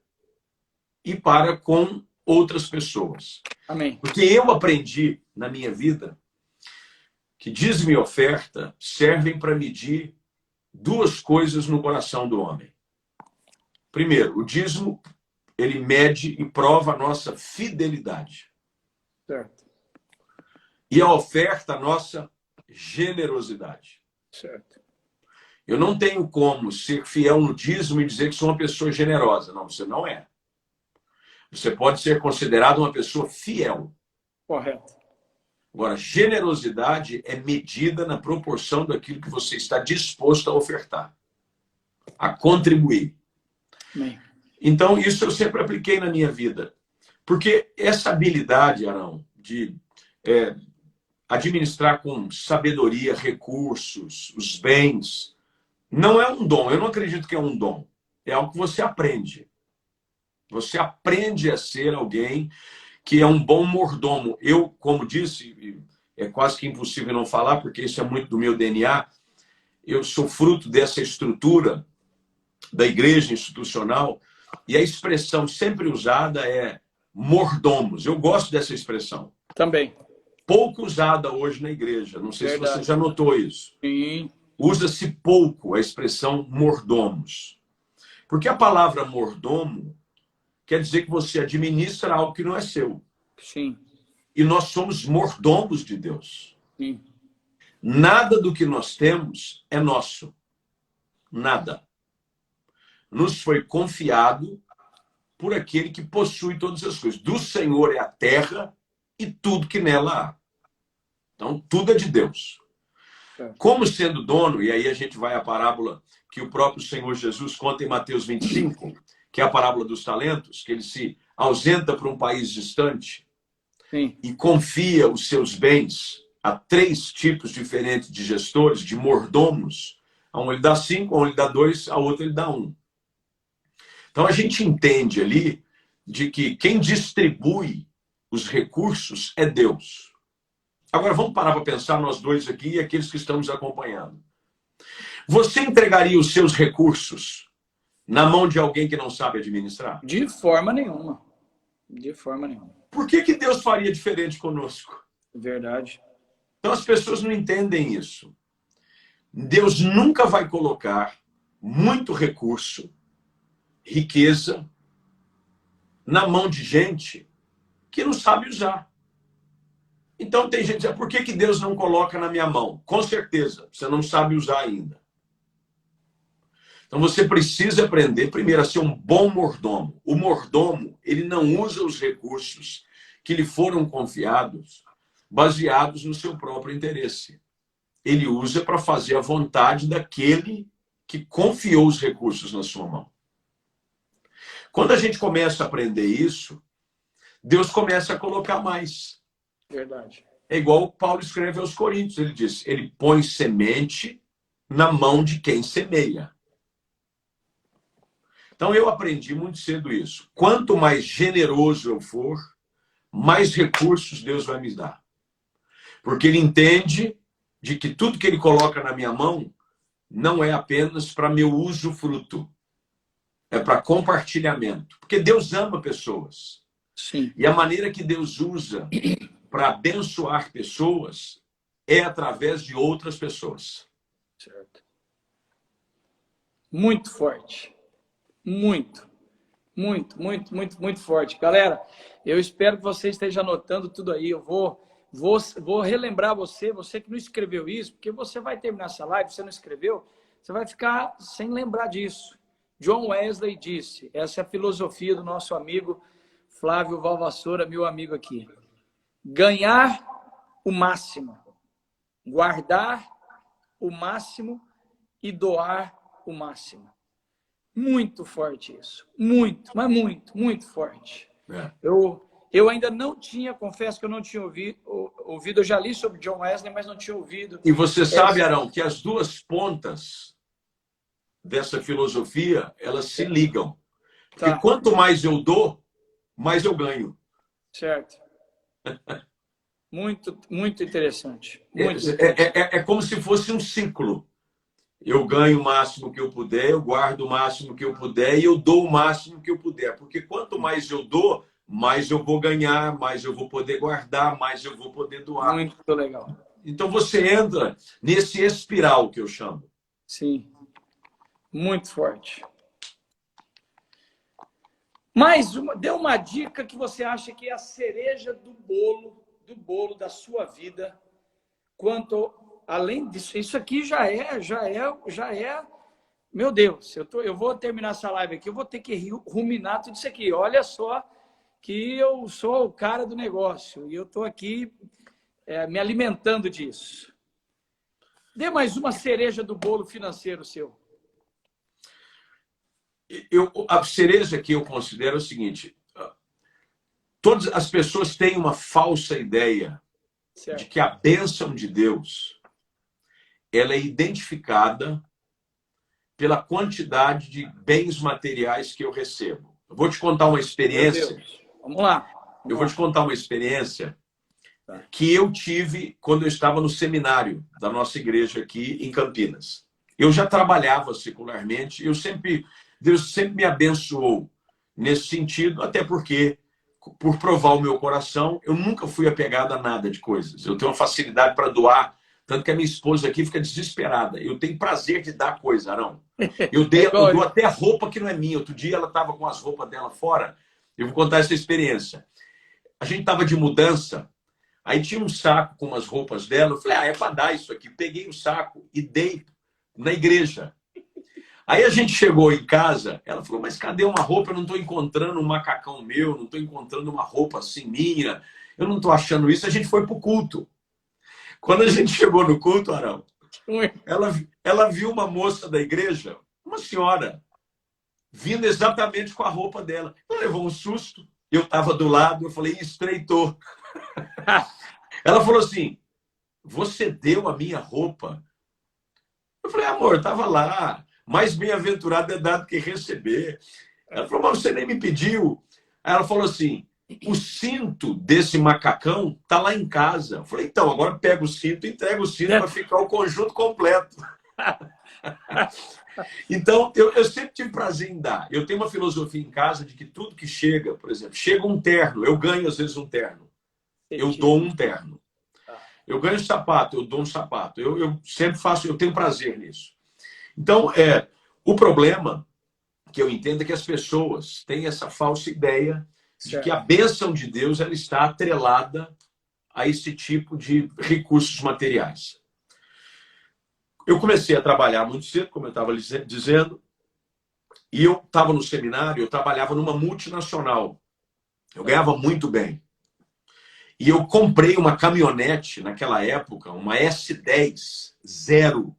e para com outras pessoas. Amém. Porque eu aprendi na minha vida que dízimo e oferta servem para medir duas coisas no coração do homem. Primeiro, o dízimo, ele mede e prova a nossa fidelidade. Certo. E a oferta, a nossa generosidade. Certo. Eu não tenho como ser fiel no dízimo e dizer que sou uma pessoa generosa. Não, você não é. Você pode ser considerado uma pessoa fiel. Correto. Agora, generosidade é medida na proporção daquilo que você está disposto a ofertar, a contribuir. Amém. Então, isso eu sempre apliquei na minha vida. Porque essa habilidade, Arão, de administrar com sabedoria, recursos, os bens, não é um dom. Eu não acredito que é um dom. É algo que você aprende. Você aprende a ser alguém que é um bom mordomo. Eu, como disse, é quase que impossível não falar, porque isso é muito do meu DNA, eu sou fruto dessa estrutura da igreja institucional, e a expressão sempre usada é mordomos. Eu gosto dessa expressão. Também. Pouco usada hoje na igreja. Não sei se você já notou isso. Sim. Usa-se pouco a expressão mordomos. Porque a palavra mordomo quer dizer que você administra algo que não é seu. Sim. E nós somos mordomos de Deus. Sim. Nada do que nós temos é nosso. Nada. Nos foi confiado por aquele que possui todas as coisas. Do Senhor é a terra e tudo que nela há. Então, tudo é de Deus. Como sendo dono, e aí a gente vai à parábola que o próprio Senhor Jesus conta em Mateus 25, que é a parábola dos talentos, que ele se ausenta para um país distante. Sim. E confia os seus bens a 3 tipos diferentes de gestores, de mordomos. A um ele dá 5, a um ele dá 2, a outro ele dá 1. Então a gente entende ali de que quem distribui os recursos é Deus. Agora vamos parar para pensar nós dois aqui e aqueles que estamos acompanhando. Você entregaria os seus recursos na mão de alguém que não sabe administrar? De forma nenhuma. De forma nenhuma. Por que Deus faria diferente conosco? Verdade. Então as pessoas não entendem isso. Deus nunca vai colocar muito recurso, riqueza, na mão de gente que não sabe usar. Então tem gente que diz, por que Deus não coloca na minha mão? Com certeza, você não sabe usar ainda. Então você precisa aprender, primeiro, a ser um bom mordomo. O mordomo, ele não usa os recursos que lhe foram confiados baseados no seu próprio interesse. Ele usa para fazer a vontade daquele que confiou os recursos na sua mão. Quando a gente começa a aprender isso, Deus começa a colocar mais. Verdade. É igual Paulo escreve aos Coríntios. Ele diz, ele põe semente na mão de quem semeia. Então eu aprendi muito cedo isso. Quanto mais generoso eu for, mais recursos Deus vai me dar. Porque ele entende de que tudo que ele coloca na minha mão não é apenas para meu usufruto. É para compartilhamento. Porque Deus ama pessoas. Sim. E a maneira que Deus usa para abençoar pessoas é através de outras pessoas. Certo. Muito forte. Muito. Muito, muito, muito, muito forte. Galera, eu espero que você esteja anotando tudo aí. Eu vou relembrar você que não escreveu isso, porque você vai terminar essa live, você não escreveu, você vai ficar sem lembrar disso. John Wesley disse, essa é a filosofia do nosso amigo Flávio Valvassoura, meu amigo aqui. Ganhar o máximo, guardar o máximo e doar o máximo. Muito forte isso. Muito, mas muito, muito forte. É. Eu ainda não tinha, confesso que eu não tinha ouvido, eu já li sobre John Wesley, mas não tinha ouvido. E você sabe, Arão, que as duas pontas dessa filosofia, elas se ligam. Porque quanto mais eu dou, mais eu ganho. Certo. Muito, muito interessante. Muito é como se fosse um ciclo. Eu ganho o máximo que eu puder, eu guardo o máximo que eu puder e eu dou o máximo que eu puder. Porque quanto mais eu dou, mais eu vou ganhar, mais eu vou poder guardar, mais eu vou poder doar. Muito legal. Então você entra nesse espiral que eu chamo. Sim. Muito forte. Dê uma dica que você acha que é a cereja do bolo da sua vida. Quanto, além disso, isso aqui já é. Meu Deus, eu vou terminar essa live aqui, eu vou ter que ruminar tudo isso aqui. Olha só que eu sou o cara do negócio e eu estou aqui me alimentando disso. Dê mais uma cereja do bolo financeiro seu. A cereja que eu considero é o seguinte: todas as pessoas têm uma falsa ideia de que a bênção de Deus ela é identificada pela quantidade de bens materiais que eu recebo. Eu vou te contar uma experiência. Vamos lá. Eu vou te contar uma experiência que eu tive quando eu estava no seminário da nossa igreja aqui em Campinas. Eu já trabalhava secularmente, Deus sempre me abençoou nesse sentido, até porque, por provar o meu coração, eu nunca fui apegado a nada de coisas. Eu tenho uma facilidade para doar, tanto que a minha esposa aqui fica desesperada. Eu tenho prazer de dar coisa, Arão. Eu dou até roupa que não é minha. Outro dia ela estava com as roupas dela fora. Eu vou contar essa experiência. A gente estava de mudança, aí tinha um saco com umas roupas dela. Eu falei, é para dar isso aqui. Peguei o saco e dei na igreja. Aí a gente chegou em casa, ela falou, mas cadê uma roupa? Eu não estou encontrando um macacão meu, não estou encontrando uma roupa assim minha, eu não estou achando isso. A gente foi para o culto. Quando a gente chegou no culto, Arão, ela viu uma moça da igreja, uma senhora, vindo exatamente com a roupa dela. Ela levou um susto, eu estava do lado, eu falei, estreitou. Ela falou assim, você deu a minha roupa? Eu falei, amor, estava lá. Mais bem-aventurado é dado que receber. Ela falou, mas você nem me pediu. Aí ela falou assim, o cinto desse macacão tá lá em casa. Eu falei, então, agora pega o cinto e entrega o cinto para ficar o conjunto completo. Então, eu sempre tive prazer em dar. Eu tenho uma filosofia em casa de que tudo que chega, por exemplo, chega um terno, eu ganho às vezes um terno. Eu dou um terno. Eu ganho um sapato, eu dou um sapato. Eu sempre faço, eu tenho prazer nisso. Então, o problema que eu entendo é que as pessoas têm essa falsa ideia de que a bênção de Deus ela está atrelada a esse tipo de recursos materiais. Eu comecei a trabalhar muito cedo, como eu estava dizendo, e eu estava no seminário, eu trabalhava numa multinacional. Eu ganhava muito bem. E eu comprei uma caminhonete naquela época, uma S10, zero.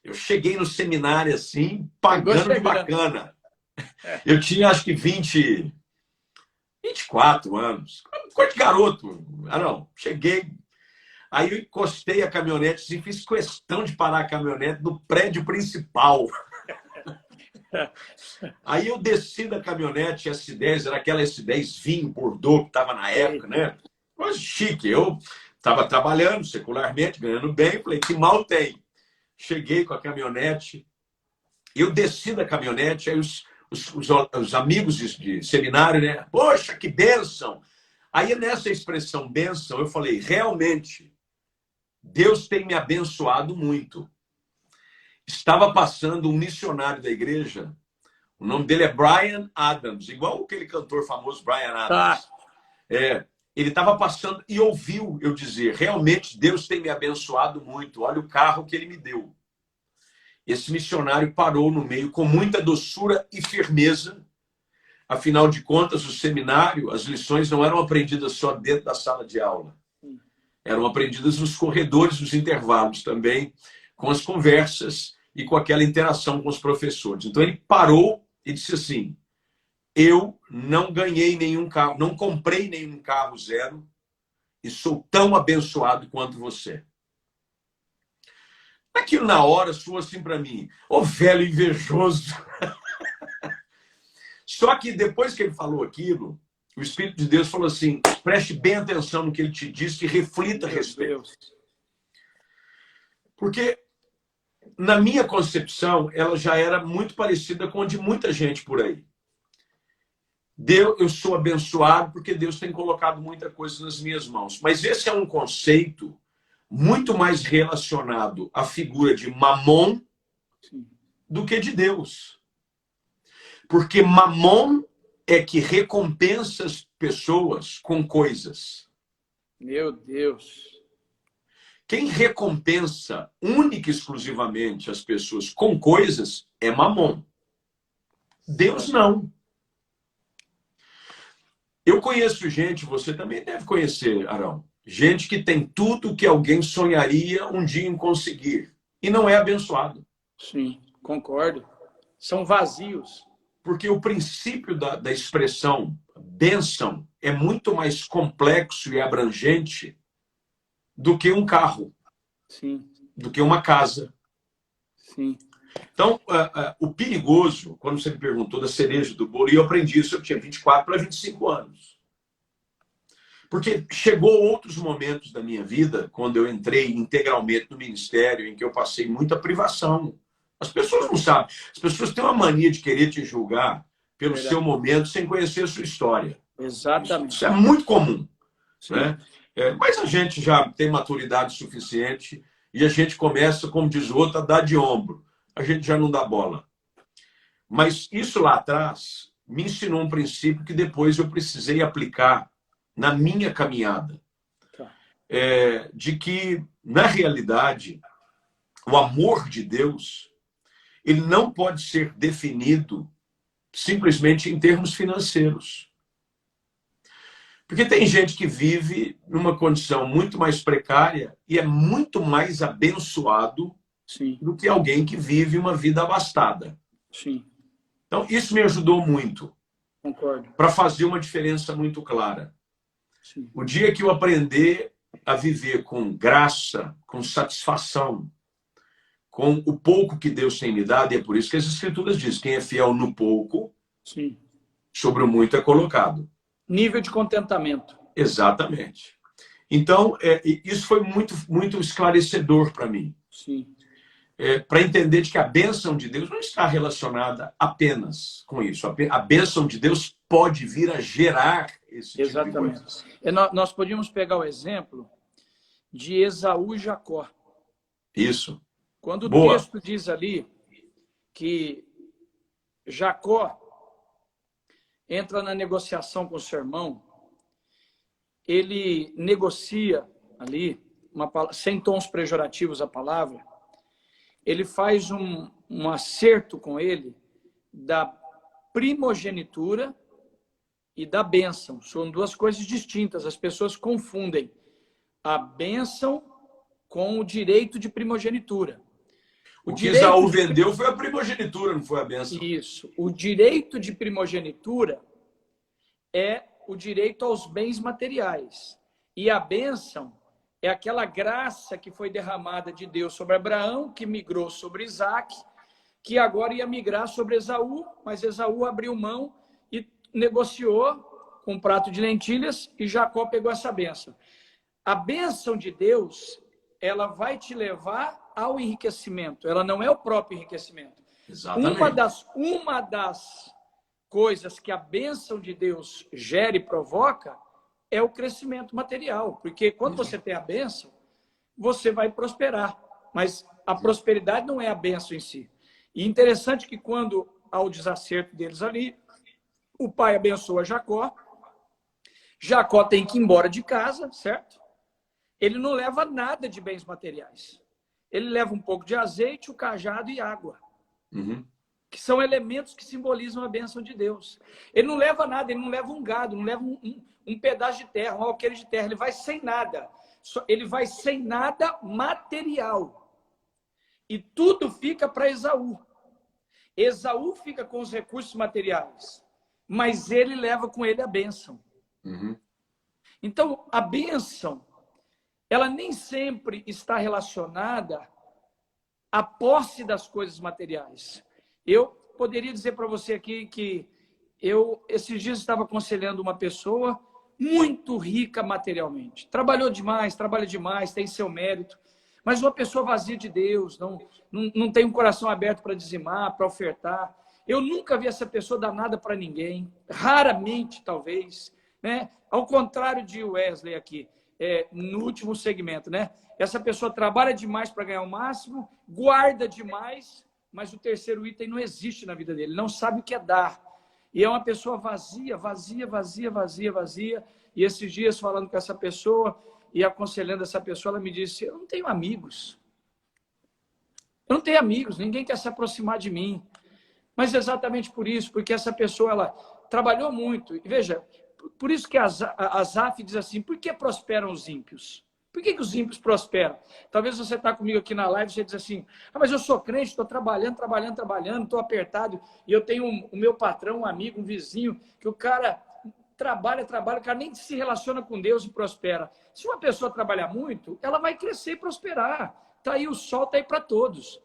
Eu cheguei no seminário assim, pagando de bacana. Eu tinha acho que 24 anos. Coisa de garoto. Não, cheguei. Aí eu encostei a caminhonete e fiz questão de parar a caminhonete no prédio principal. Aí eu desci da caminhonete S10, era aquela S10 vinho, Bordeaux, que estava na época, né? Coisa chique. Eu estava trabalhando secularmente, ganhando bem. Falei, que mal tem? Cheguei com a caminhonete. Eu desci da caminhonete, aí os amigos de seminário, né? Poxa, que bênção! Aí nessa expressão bênção, eu falei, realmente, Deus tem me abençoado muito. Estava passando um missionário da igreja, o nome dele é Bryan Adams, igual aquele cantor famoso Bryan Adams. Ele estava passando e ouviu eu dizer, realmente Deus tem me abençoado muito, olha o carro que ele me deu. Esse missionário parou no meio com muita doçura e firmeza. Afinal de contas, o seminário, as lições não eram aprendidas só dentro da sala de aula. Eram aprendidas nos corredores, nos intervalos também, com as conversas e com aquela interação com os professores. Então ele parou e disse assim, eu não ganhei nenhum carro, não comprei nenhum carro zero e sou tão abençoado quanto você. Aquilo na hora soou assim para mim, ô velho invejoso. Só que depois que ele falou aquilo, o Espírito de Deus falou assim, preste bem atenção no que ele te disse e reflita a respeito. Porque na minha concepção, ela já era muito parecida com a de muita gente por aí. Eu sou abençoado porque Deus tem colocado muita coisa nas minhas mãos. Mas esse é um conceito muito mais relacionado à figura de Mamon do que de Deus. Porque Mamon é que recompensa as pessoas com coisas. Meu Deus. Quem recompensa única e exclusivamente as pessoas com coisas é Mamon. Deus não. Eu conheço gente, você também deve conhecer, Arão, gente que tem tudo que alguém sonharia um dia em conseguir e não é abençoado. Sim, concordo. São vazios. Porque o princípio da expressão bênção é muito mais complexo e abrangente do que um carro, sim, do que uma casa. Sim. Então, o perigoso, quando você me perguntou da cereja do bolo, e eu aprendi isso, eu tinha 24 para 25 anos. Porque chegou outros momentos da minha vida, quando eu entrei integralmente no ministério, em que eu passei muita privação. As pessoas não sabem. As pessoas têm uma mania de querer te julgar pelo seu momento sem conhecer a sua história. Exatamente. Isso é muito comum. Sim. Né? Mas a gente já tem maturidade suficiente e a gente começa, como diz o outro, a dar de ombro. A gente já não dá bola. Mas isso lá atrás me ensinou um princípio que depois eu precisei aplicar na minha caminhada. De que, na realidade, o amor de Deus ele não pode ser definido simplesmente em termos financeiros. Porque tem gente que vive numa condição muito mais precária e é muito mais abençoado Sim. do que alguém que vive uma vida abastada. Sim. Então, isso me ajudou muito. Concordo. Para fazer uma diferença muito clara. Sim. O dia que eu aprender a viver com graça, com satisfação, com o pouco que Deus tem me dado, e é por isso que as Escrituras dizem, quem é fiel no pouco, sim, sobre o muito é colocado. Nível de contentamento. Exatamente. Então, isso foi muito esclarecedor para mim. Sim. Para entender de que a bênção de Deus não está relacionada apenas com isso. A bênção de Deus pode vir a gerar esse Exatamente. tipo de coisa. Nós podíamos pegar o exemplo de Esaú e Jacó. Isso. Quando o Boa. texto diz ali que Jacó entra na negociação com o seu irmão, ele negocia ali, sem tons pejorativos a palavra, ele faz um acerto com ele da primogenitura e da bênção. São duas coisas distintas. As pessoas confundem a bênção com o direito de primogenitura. O que Esaú vendeu foi a primogenitura, não foi a bênção. Isso. O direito de primogenitura é o direito aos bens materiais. E a bênção é aquela graça que foi derramada de Deus sobre Abraão, que migrou sobre Isaac, que agora ia migrar sobre Esaú, mas Esaú abriu mão e negociou com um prato de lentilhas e Jacó pegou essa bênção. A bênção de Deus, ela vai te levar ao enriquecimento, ela não é o próprio enriquecimento. Exatamente. Uma das coisas que a bênção de Deus gera e provoca é o crescimento material, porque quando você tem a bênção, você vai prosperar, mas a prosperidade não é a bênção em si. E interessante que quando há o desacerto deles ali, o pai abençoa Jacó, Jacó tem que ir embora de casa, certo? Ele não leva nada de bens materiais. Ele leva um pouco de azeite, o cajado e água. Uhum. Que são elementos que simbolizam a bênção de Deus. Ele não leva nada, ele não leva um gado, não leva um pedaço de terra, um alqueire de terra. Ele vai sem nada. Ele vai sem nada material. E tudo fica para Esaú. Esaú fica com os recursos materiais, mas ele leva com ele a bênção. Uhum. Então, a bênção, ela nem sempre está relacionada à posse das coisas materiais. Eu poderia dizer para você aqui que esses dias estava aconselhando uma pessoa muito rica materialmente. Trabalhou demais, trabalha demais, tem seu mérito, mas uma pessoa vazia de Deus, não tem um coração aberto para dizimar, para ofertar. Eu nunca vi essa pessoa dar nada para ninguém, raramente, talvez, né? Ao contrário de Wesley aqui, no último segmento, né? Essa pessoa trabalha demais para ganhar o máximo, guarda demais, mas o terceiro item não existe na vida dele, não sabe o que é dar. E é uma pessoa vazia, vazia, vazia, vazia, vazia. E esses dias falando com essa pessoa e aconselhando essa pessoa, ela me disse, eu não tenho amigos. Eu não tenho amigos, ninguém quer se aproximar de mim. Mas exatamente por isso, porque essa pessoa, ela trabalhou muito. E veja, por isso que a Asaf diz assim, por que prosperam os ímpios? Por que os ímpios prosperam? Talvez você está comigo aqui na live e você diz assim, mas eu sou crente, estou trabalhando, estou apertado, e eu tenho o meu patrão, um amigo, um vizinho, que o cara trabalha, o cara nem se relaciona com Deus e prospera. Se uma pessoa trabalhar muito, ela vai crescer e prosperar. Está aí o sol, está aí para todos.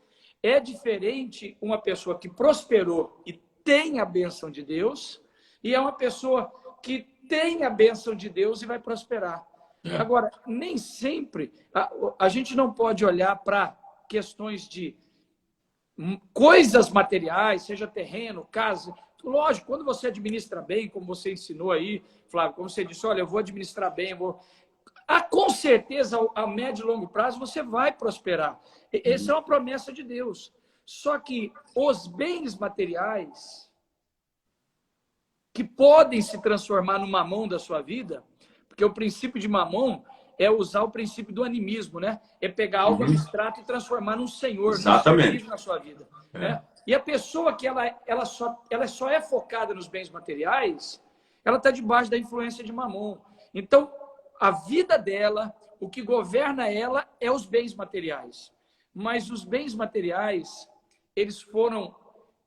É diferente uma pessoa que prosperou e tem a bênção de Deus, e é uma pessoa que tem a bênção de Deus e vai prosperar. Agora, nem sempre a gente não pode olhar para questões de coisas materiais, seja terreno, casa. Lógico, quando você administra bem, como você ensinou aí, Flávio, como você disse, olha, eu vou administrar bem, com certeza, a médio e longo prazo, você vai prosperar. Essa é uma promessa de Deus. Só que os bens materiais que podem se transformar no mamão da sua vida, porque o princípio de mamão é usar o princípio do animismo, né? É pegar algo abstrato e transformar num senhor, num ser livre na sua vida. Né? E a pessoa que ela só é focada nos bens materiais, ela está debaixo da influência de mamão. Então, a vida dela, o que governa ela é os bens materiais. Mas os bens materiais, eles foram...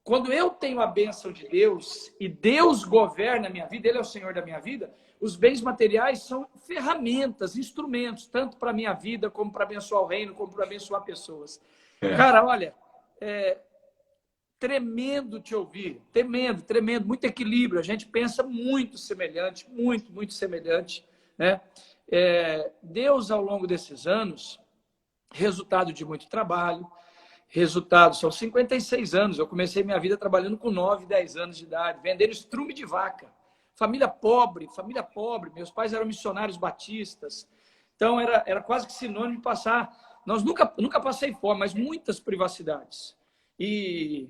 Quando eu tenho a bênção de Deus e Deus governa a minha vida, Ele é o Senhor da minha vida, os bens materiais são ferramentas, instrumentos, tanto para a minha vida, como para abençoar o reino, como para abençoar pessoas. Cara, olha, tremendo te ouvir, tremendo, muito equilíbrio. A gente pensa muito semelhante, muito semelhante, né? Deus, ao longo desses anos, resultado de muito trabalho, são 56 anos. Eu comecei minha vida trabalhando com 9, 10 anos de idade, vendendo estrume de vaca. Família pobre. Meus pais eram missionários batistas. Então, era quase que sinônimo de passar... Nós nunca passei fome, mas muitas privacidades. E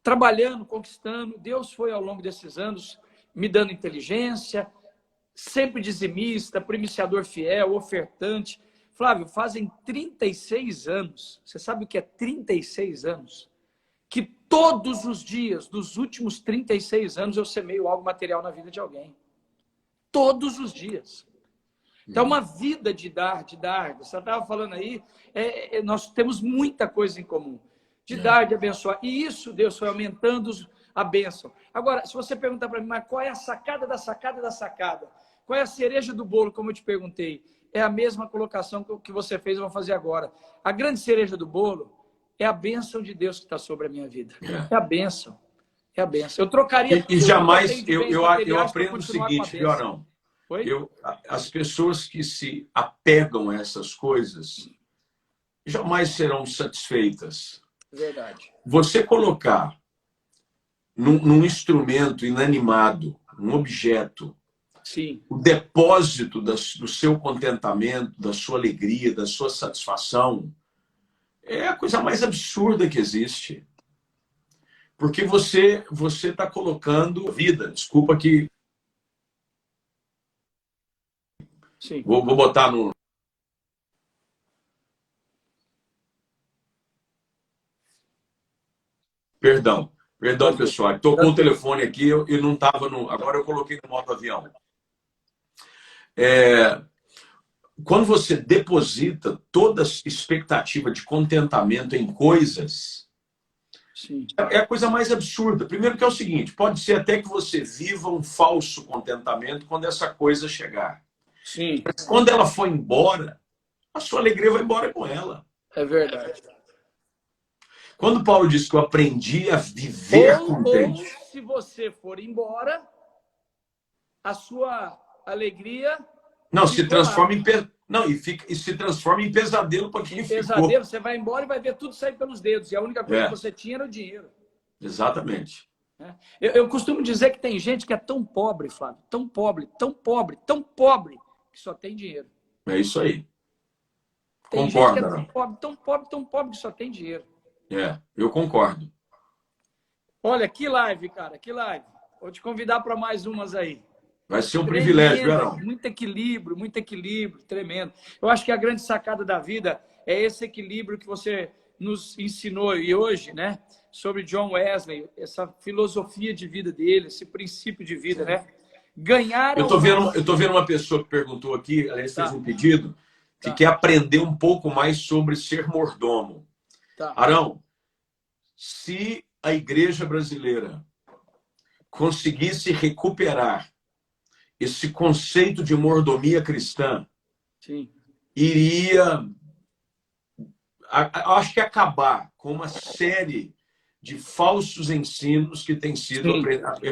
trabalhando, conquistando, Deus foi, ao longo desses anos, me dando inteligência, sempre dizimista, primiciador fiel, ofertante. Flávio, fazem 36 anos, você sabe o que é 36 anos? Que todos os dias, dos últimos 36 anos, eu semeio algo material na vida de alguém. Todos os dias. Então, uma vida de dar. Você estava falando aí, nós temos muita coisa em comum. De dar, de abençoar. E isso, Deus foi aumentando a bênção. Agora, se você perguntar para mim, mas qual é a sacada da sacada da sacada? Qual é a cereja do bolo, como eu te perguntei? É a mesma colocação que você fez, eu vou fazer agora. A grande cereja do bolo é a bênção de Deus que está sobre a minha vida. É a bênção. É a bênção. Eu trocaria... E jamais... Eu aprendo o seguinte, Fiorão. As pessoas que se apegam a essas coisas jamais serão satisfeitas. Verdade. Você colocar num instrumento inanimado, um objeto, sim, o depósito do seu contentamento, da sua alegria, da sua satisfação, é a coisa mais absurda que existe. Porque você está colocando vida. Desculpa que... Sim. Vou botar no... Perdão, pessoal. Estou com o telefone aqui e não estava no... Agora eu coloquei no modo avião. Quando você deposita toda a expectativa de contentamento em coisas, sim, é a coisa mais absurda. Primeiro que é o seguinte, pode ser até que você viva um falso contentamento quando essa coisa chegar. sim. Mas quando ela for embora, a sua alegria vai embora com ela. É verdade. Quando Paulo diz que eu aprendi a viver contente... Ou se você for embora, a sua alegria... Não, se transforma em... Não, e se transforma em pesadelo para quem ficou. Pesadelo, você vai embora e vai ver tudo sair pelos dedos. E a única coisa que você tinha era o dinheiro. Exatamente. Eu costumo dizer que tem gente que é tão pobre, Flávio, tão pobre, que só tem dinheiro. É isso aí. Tem Concordo. Gente que é tão pobre que só tem dinheiro. Eu concordo. Olha, que live, cara, que live. Vou te convidar para mais umas aí. Vai ser um privilégio, Verão. Muito equilíbrio, tremendo. Eu acho que a grande sacada da vida é esse equilíbrio que você nos ensinou e hoje, né? Sobre John Wesley, essa filosofia de vida dele, esse princípio de vida, né? Ganhar... Eu tô vendo uma pessoa que perguntou aqui, aliás, fez um pedido, que quer aprender um pouco mais sobre ser mordomo. Arão, se a igreja brasileira conseguisse recuperar esse conceito de mordomia cristã, sim, iria acho que acabar com uma série de falsos ensinos que têm sido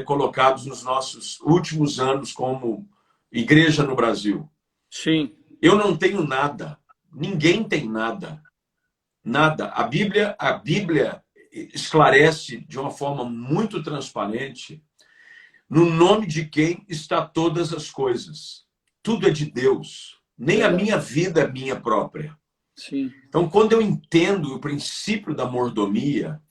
colocados nos nossos últimos anos como igreja no Brasil. Sim. Eu não tenho nada. Ninguém tem nada. Nada. A Bíblia esclarece de uma forma muito transparente no nome de quem está todas as coisas. Tudo é de Deus. Nem a minha vida é minha própria. Sim. Então, quando eu entendo o princípio da mordomia,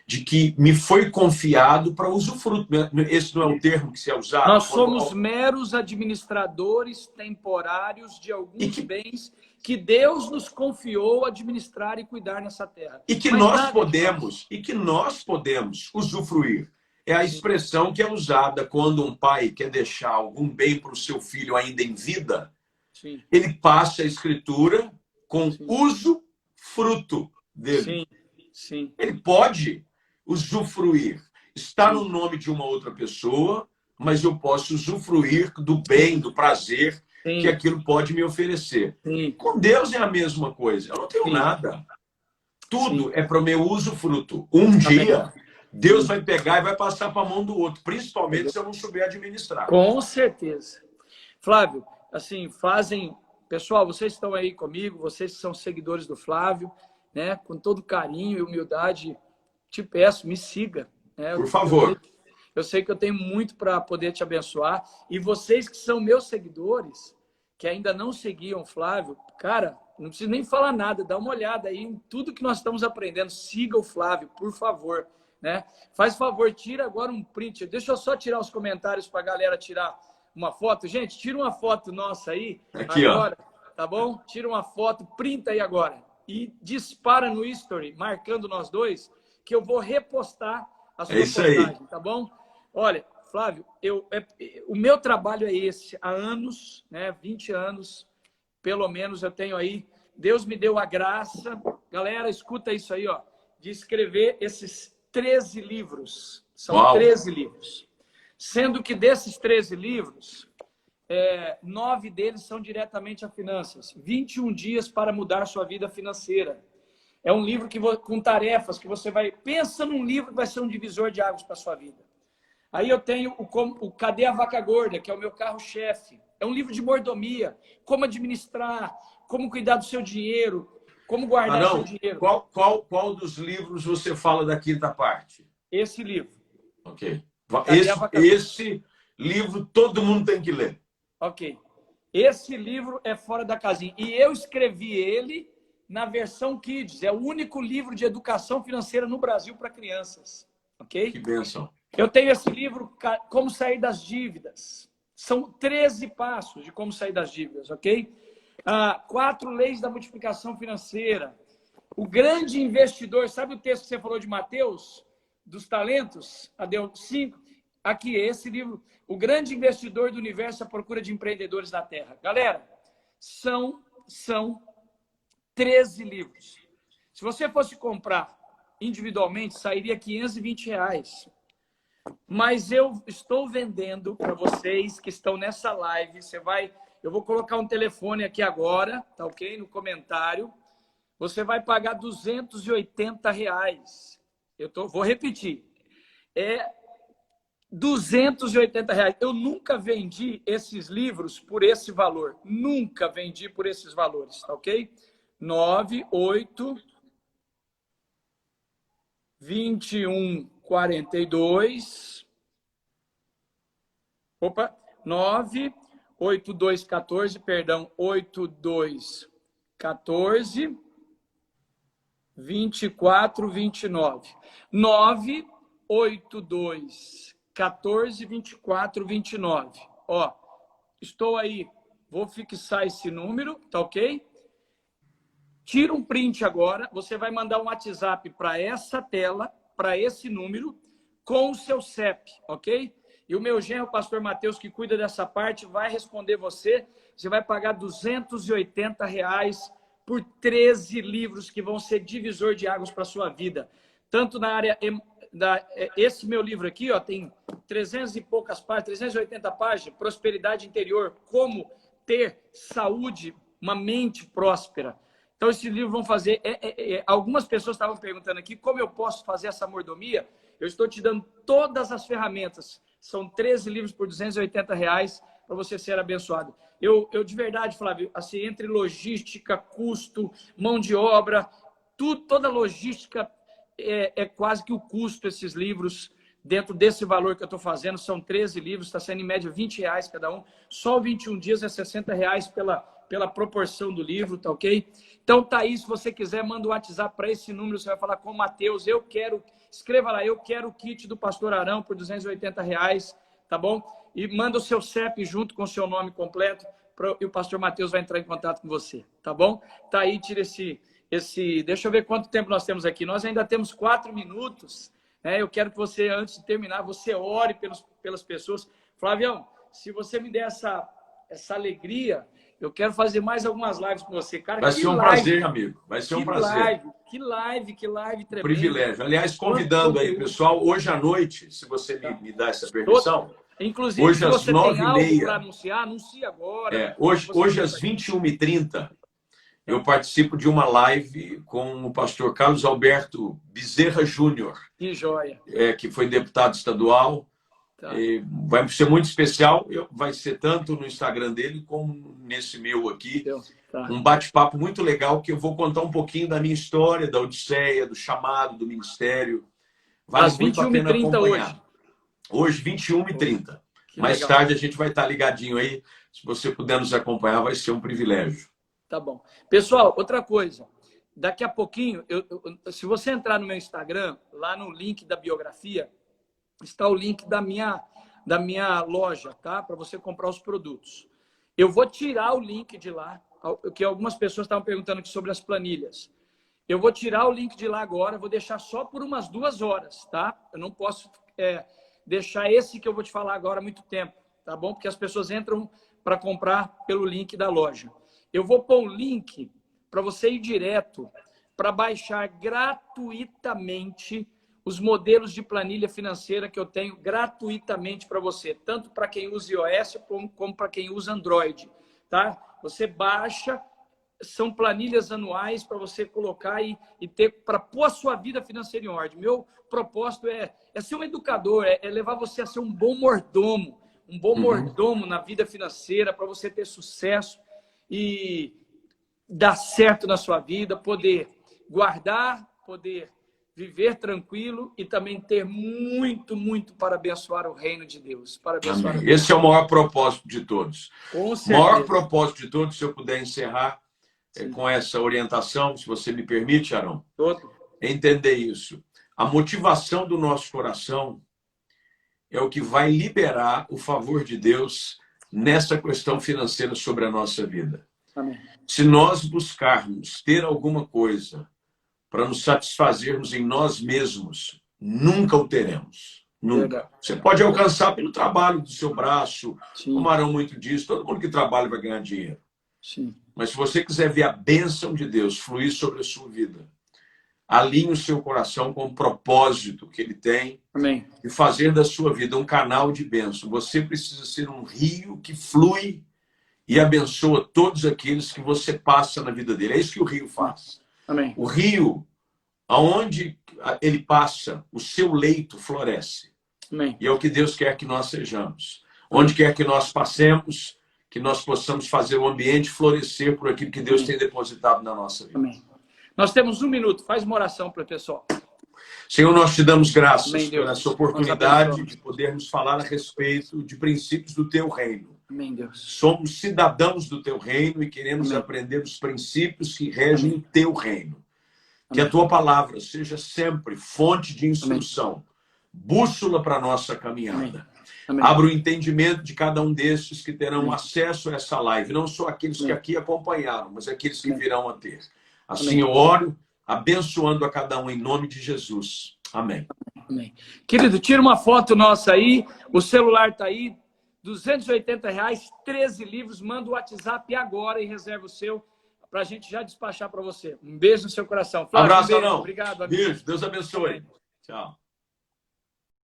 de que me foi confiado para usufruto, esse não é o termo que se é usado? Nós somos meros administradores temporários de alguns bens que Deus nos confiou administrar e cuidar nessa terra. E que nós podemos usufruir. É a expressão que é usada quando um pai quer deixar algum bem para o seu filho ainda em vida. Sim. Ele passa a escritura com uso, fruto dele. Sim. Ele pode usufruir. Está no nome de uma outra pessoa, mas eu posso usufruir do bem, do prazer que aquilo pode me oferecer. Com Deus é a mesma coisa. Eu não tenho nada. Tudo é para o meu usufruto. Um dia, Deus vai pegar e vai passar para a mão do outro, principalmente se eu não souber administrar. Com certeza. Flávio, assim, Pessoal, vocês estão aí comigo, vocês que são seguidores do Flávio, né? Com todo carinho e humildade, te peço, me siga. Né? Por favor. Eu sei que eu tenho muito para poder te abençoar. E vocês que são meus seguidores, que ainda não seguiam o Flávio, cara, não preciso nem falar nada, dá uma olhada aí em tudo que nós estamos aprendendo. Siga o Flávio, por favor. Né? Faz favor, tira agora um print. Deixa eu só tirar os comentários para a galera tirar uma foto. Gente, tira uma foto nossa aí. Aqui, agora, tá bom? Tira uma foto, printa aí agora. E dispara no History, marcando nós dois, que eu vou repostar a sua postagem, tá bom? Olha, Flávio, o meu trabalho é esse. Há anos, né, 20 anos, pelo menos eu tenho aí. Deus me deu a graça. Galera, escuta isso aí, ó, de escrever esses 13 livros. São 13 livros. Sendo que desses 13 livros, 9 deles são diretamente a finanças. 21 dias para mudar sua vida financeira. É um livro com tarefas que você vai... Pensa num livro que vai ser um divisor de águas para a sua vida. Aí eu tenho o Cadê a Vaca Gorda, que é o meu carro-chefe. É um livro de mordomia. Como administrar, como cuidar do seu dinheiro, como guardar seu dinheiro. Qual dos livros você fala da quinta parte? Esse livro. Ok. Esse livro todo mundo tem que ler. Ok. Esse livro é fora da casinha. E eu escrevi ele na versão Kids. É o único livro de educação financeira no Brasil para crianças. Ok? Que bênção. Eu tenho esse livro, Como Sair das Dívidas. São 13 passos de como sair das dívidas, ok? 4 leis da multiplicação financeira. O grande investidor, sabe o texto que você falou de Mateus? Dos talentos? Deu 5. Aqui, esse livro. O grande investidor do universo à procura de empreendedores na Terra. Galera, são 13 livros. Se você fosse comprar individualmente, sairia R$520. Mas eu estou vendendo para vocês que estão nessa live. Eu vou colocar um telefone aqui agora, tá ok? No comentário. Você vai pagar R$280. Vou repetir. É R$280. Eu nunca vendi esses livros por esse valor. Nunca vendi por esses valores, tá ok? 98 21 42. Opa, 98214, perdão, 8214 24 29. 982 14 24 29. Ó, estou aí, vou fixar esse número, tá ok? Tira um print agora, você vai mandar um WhatsApp para essa tela, para esse número, com o seu CEP, ok? E o meu genro, o pastor Mateus, que cuida dessa parte, vai responder você. Você vai pagar R$280 por 13 livros que vão ser divisor de águas para a sua vida. Tanto na área... Esse meu livro aqui, ó, tem 300 e poucas páginas, 380 páginas, Prosperidade Interior, como ter saúde, uma mente próspera. Então, esses livros vão fazer... algumas pessoas estavam perguntando aqui como eu posso fazer essa mordomia. Eu estou te dando todas as ferramentas. São 13 livros por R$280 para você ser abençoado. Eu, de verdade, Flávio, assim, entre logística, custo, mão de obra, toda logística é quase que o custo, esses livros, dentro desse valor que eu estou fazendo, são 13 livros, está sendo em média R$20 cada um. Só 21 dias é R$60 pela proporção do livro, tá ok? Então tá aí, se você quiser, manda um WhatsApp para esse número, você vai falar com o Matheus, escreva lá, eu quero o kit do Pastor Arão por R$280, tá bom? E manda o seu CEP junto com o seu nome completo e o Pastor Matheus vai entrar em contato com você, tá bom? Tá aí, tira esse... Deixa eu ver quanto tempo nós temos aqui. Nós ainda temos 4 minutos. Eu quero que você, antes de terminar, você ore pelas pessoas. Flavião, se você me der essa alegria, eu quero fazer mais algumas lives com você. Cara, vai ser um prazer, amigo. Vai ser um prazer. Que live tremenda. Privilégio. Aliás, convidando aí, pessoal, hoje à noite, se você me dá essa permissão... Inclusive, hoje se às você tem algo 9h30, para anunciar, anuncie agora. Hoje às 21h30, eu participo de uma live com o pastor Carlos Alberto Bezerra Júnior. Que joia. Que foi deputado estadual. Tá. Vai ser muito especial. Vai ser tanto no Instagram dele como nesse meu aqui. Tá. Um bate-papo muito legal que eu vou contar um pouquinho da minha história, da Odisseia, do chamado, do ministério. Vale às muito a pena acompanhar. Hoje, 21h30. Mais legal. Tarde a gente vai estar ligadinho aí. Se você puder nos acompanhar, vai ser um privilégio. Tá bom. Pessoal, outra coisa. Daqui a pouquinho, se você entrar no meu Instagram, lá no link da biografia, está o link da minha loja, tá? Para você comprar os produtos. Eu vou tirar o link de lá, que algumas pessoas estavam perguntando aqui sobre as planilhas. Eu vou tirar o link de lá agora, vou deixar só por umas 2 horas, tá? Eu não posso deixar esse que eu vou te falar agora muito tempo, tá bom? Porque as pessoas entram para comprar pelo link da loja. Eu vou pôr um link para você ir direto para baixar gratuitamente os modelos de planilha financeira que eu tenho gratuitamente para você, tanto para quem usa iOS como para quem usa Android, tá? Você baixa, são planilhas anuais para você colocar e ter para pôr a sua vida financeira em ordem. Meu propósito é ser um educador, é levar você a ser um bom mordomo, mordomo na vida financeira para você ter sucesso e dar certo na sua vida, poder guardar, poder viver tranquilo e também ter muito, muito para abençoar o reino de Deus. Para abençoar Esse é o maior propósito de todos. Com certeza. O maior propósito de todos, se eu puder encerrar com essa orientação, se você me permite, Arão, entender isso. A motivação do nosso coração é o que vai liberar o favor de Deus nessa questão financeira sobre a nossa vida. Amém. Se nós buscarmos ter alguma coisa para nos satisfazermos em nós mesmos, nunca o teremos. Nunca. Você pode alcançar pelo trabalho do seu braço, o Marão muito diz, todo mundo que trabalha vai ganhar dinheiro. Sim. Mas se você quiser ver a bênção de Deus fluir sobre a sua vida, alinhe o seu coração com o propósito que ele tem. Amém. E fazer da sua vida um canal de bênção. Você precisa ser um rio que flui e abençoa todos aqueles que você passa na vida dele. É isso que o rio faz. Amém. O rio, aonde ele passa, o seu leito floresce. Amém. E é o que Deus quer que nós sejamos. Onde quer que nós passemos, que nós possamos fazer o ambiente florescer por aquilo que Deus tem depositado na nossa vida. Amém. Nós temos 1 minuto. Faz uma oração para o pessoal. Senhor, nós te damos graças Amém, por essa oportunidade de podermos falar a respeito de princípios do teu reino. Amém, Deus. Somos cidadãos do teu reino e queremos aprender os princípios que regem o teu reino. Que a tua palavra seja sempre fonte de instrução, bússola para a nossa caminhada. Abra o entendimento de cada um destes que terão acesso a essa live, não só aqueles que aqui acompanharam, mas aqueles que virão a ter. Assim eu oro, abençoando a cada um em nome de Jesus. Amém. Amém. Querido, tira uma foto nossa aí, o celular está aí, R$280, 13 livros, manda o WhatsApp agora e reserva o seu, para a gente já despachar para você. Um beijo no seu coração. Flávio, abraço, beijo. não. Obrigado, amigo. Beijo, Deus abençoe. Tchau.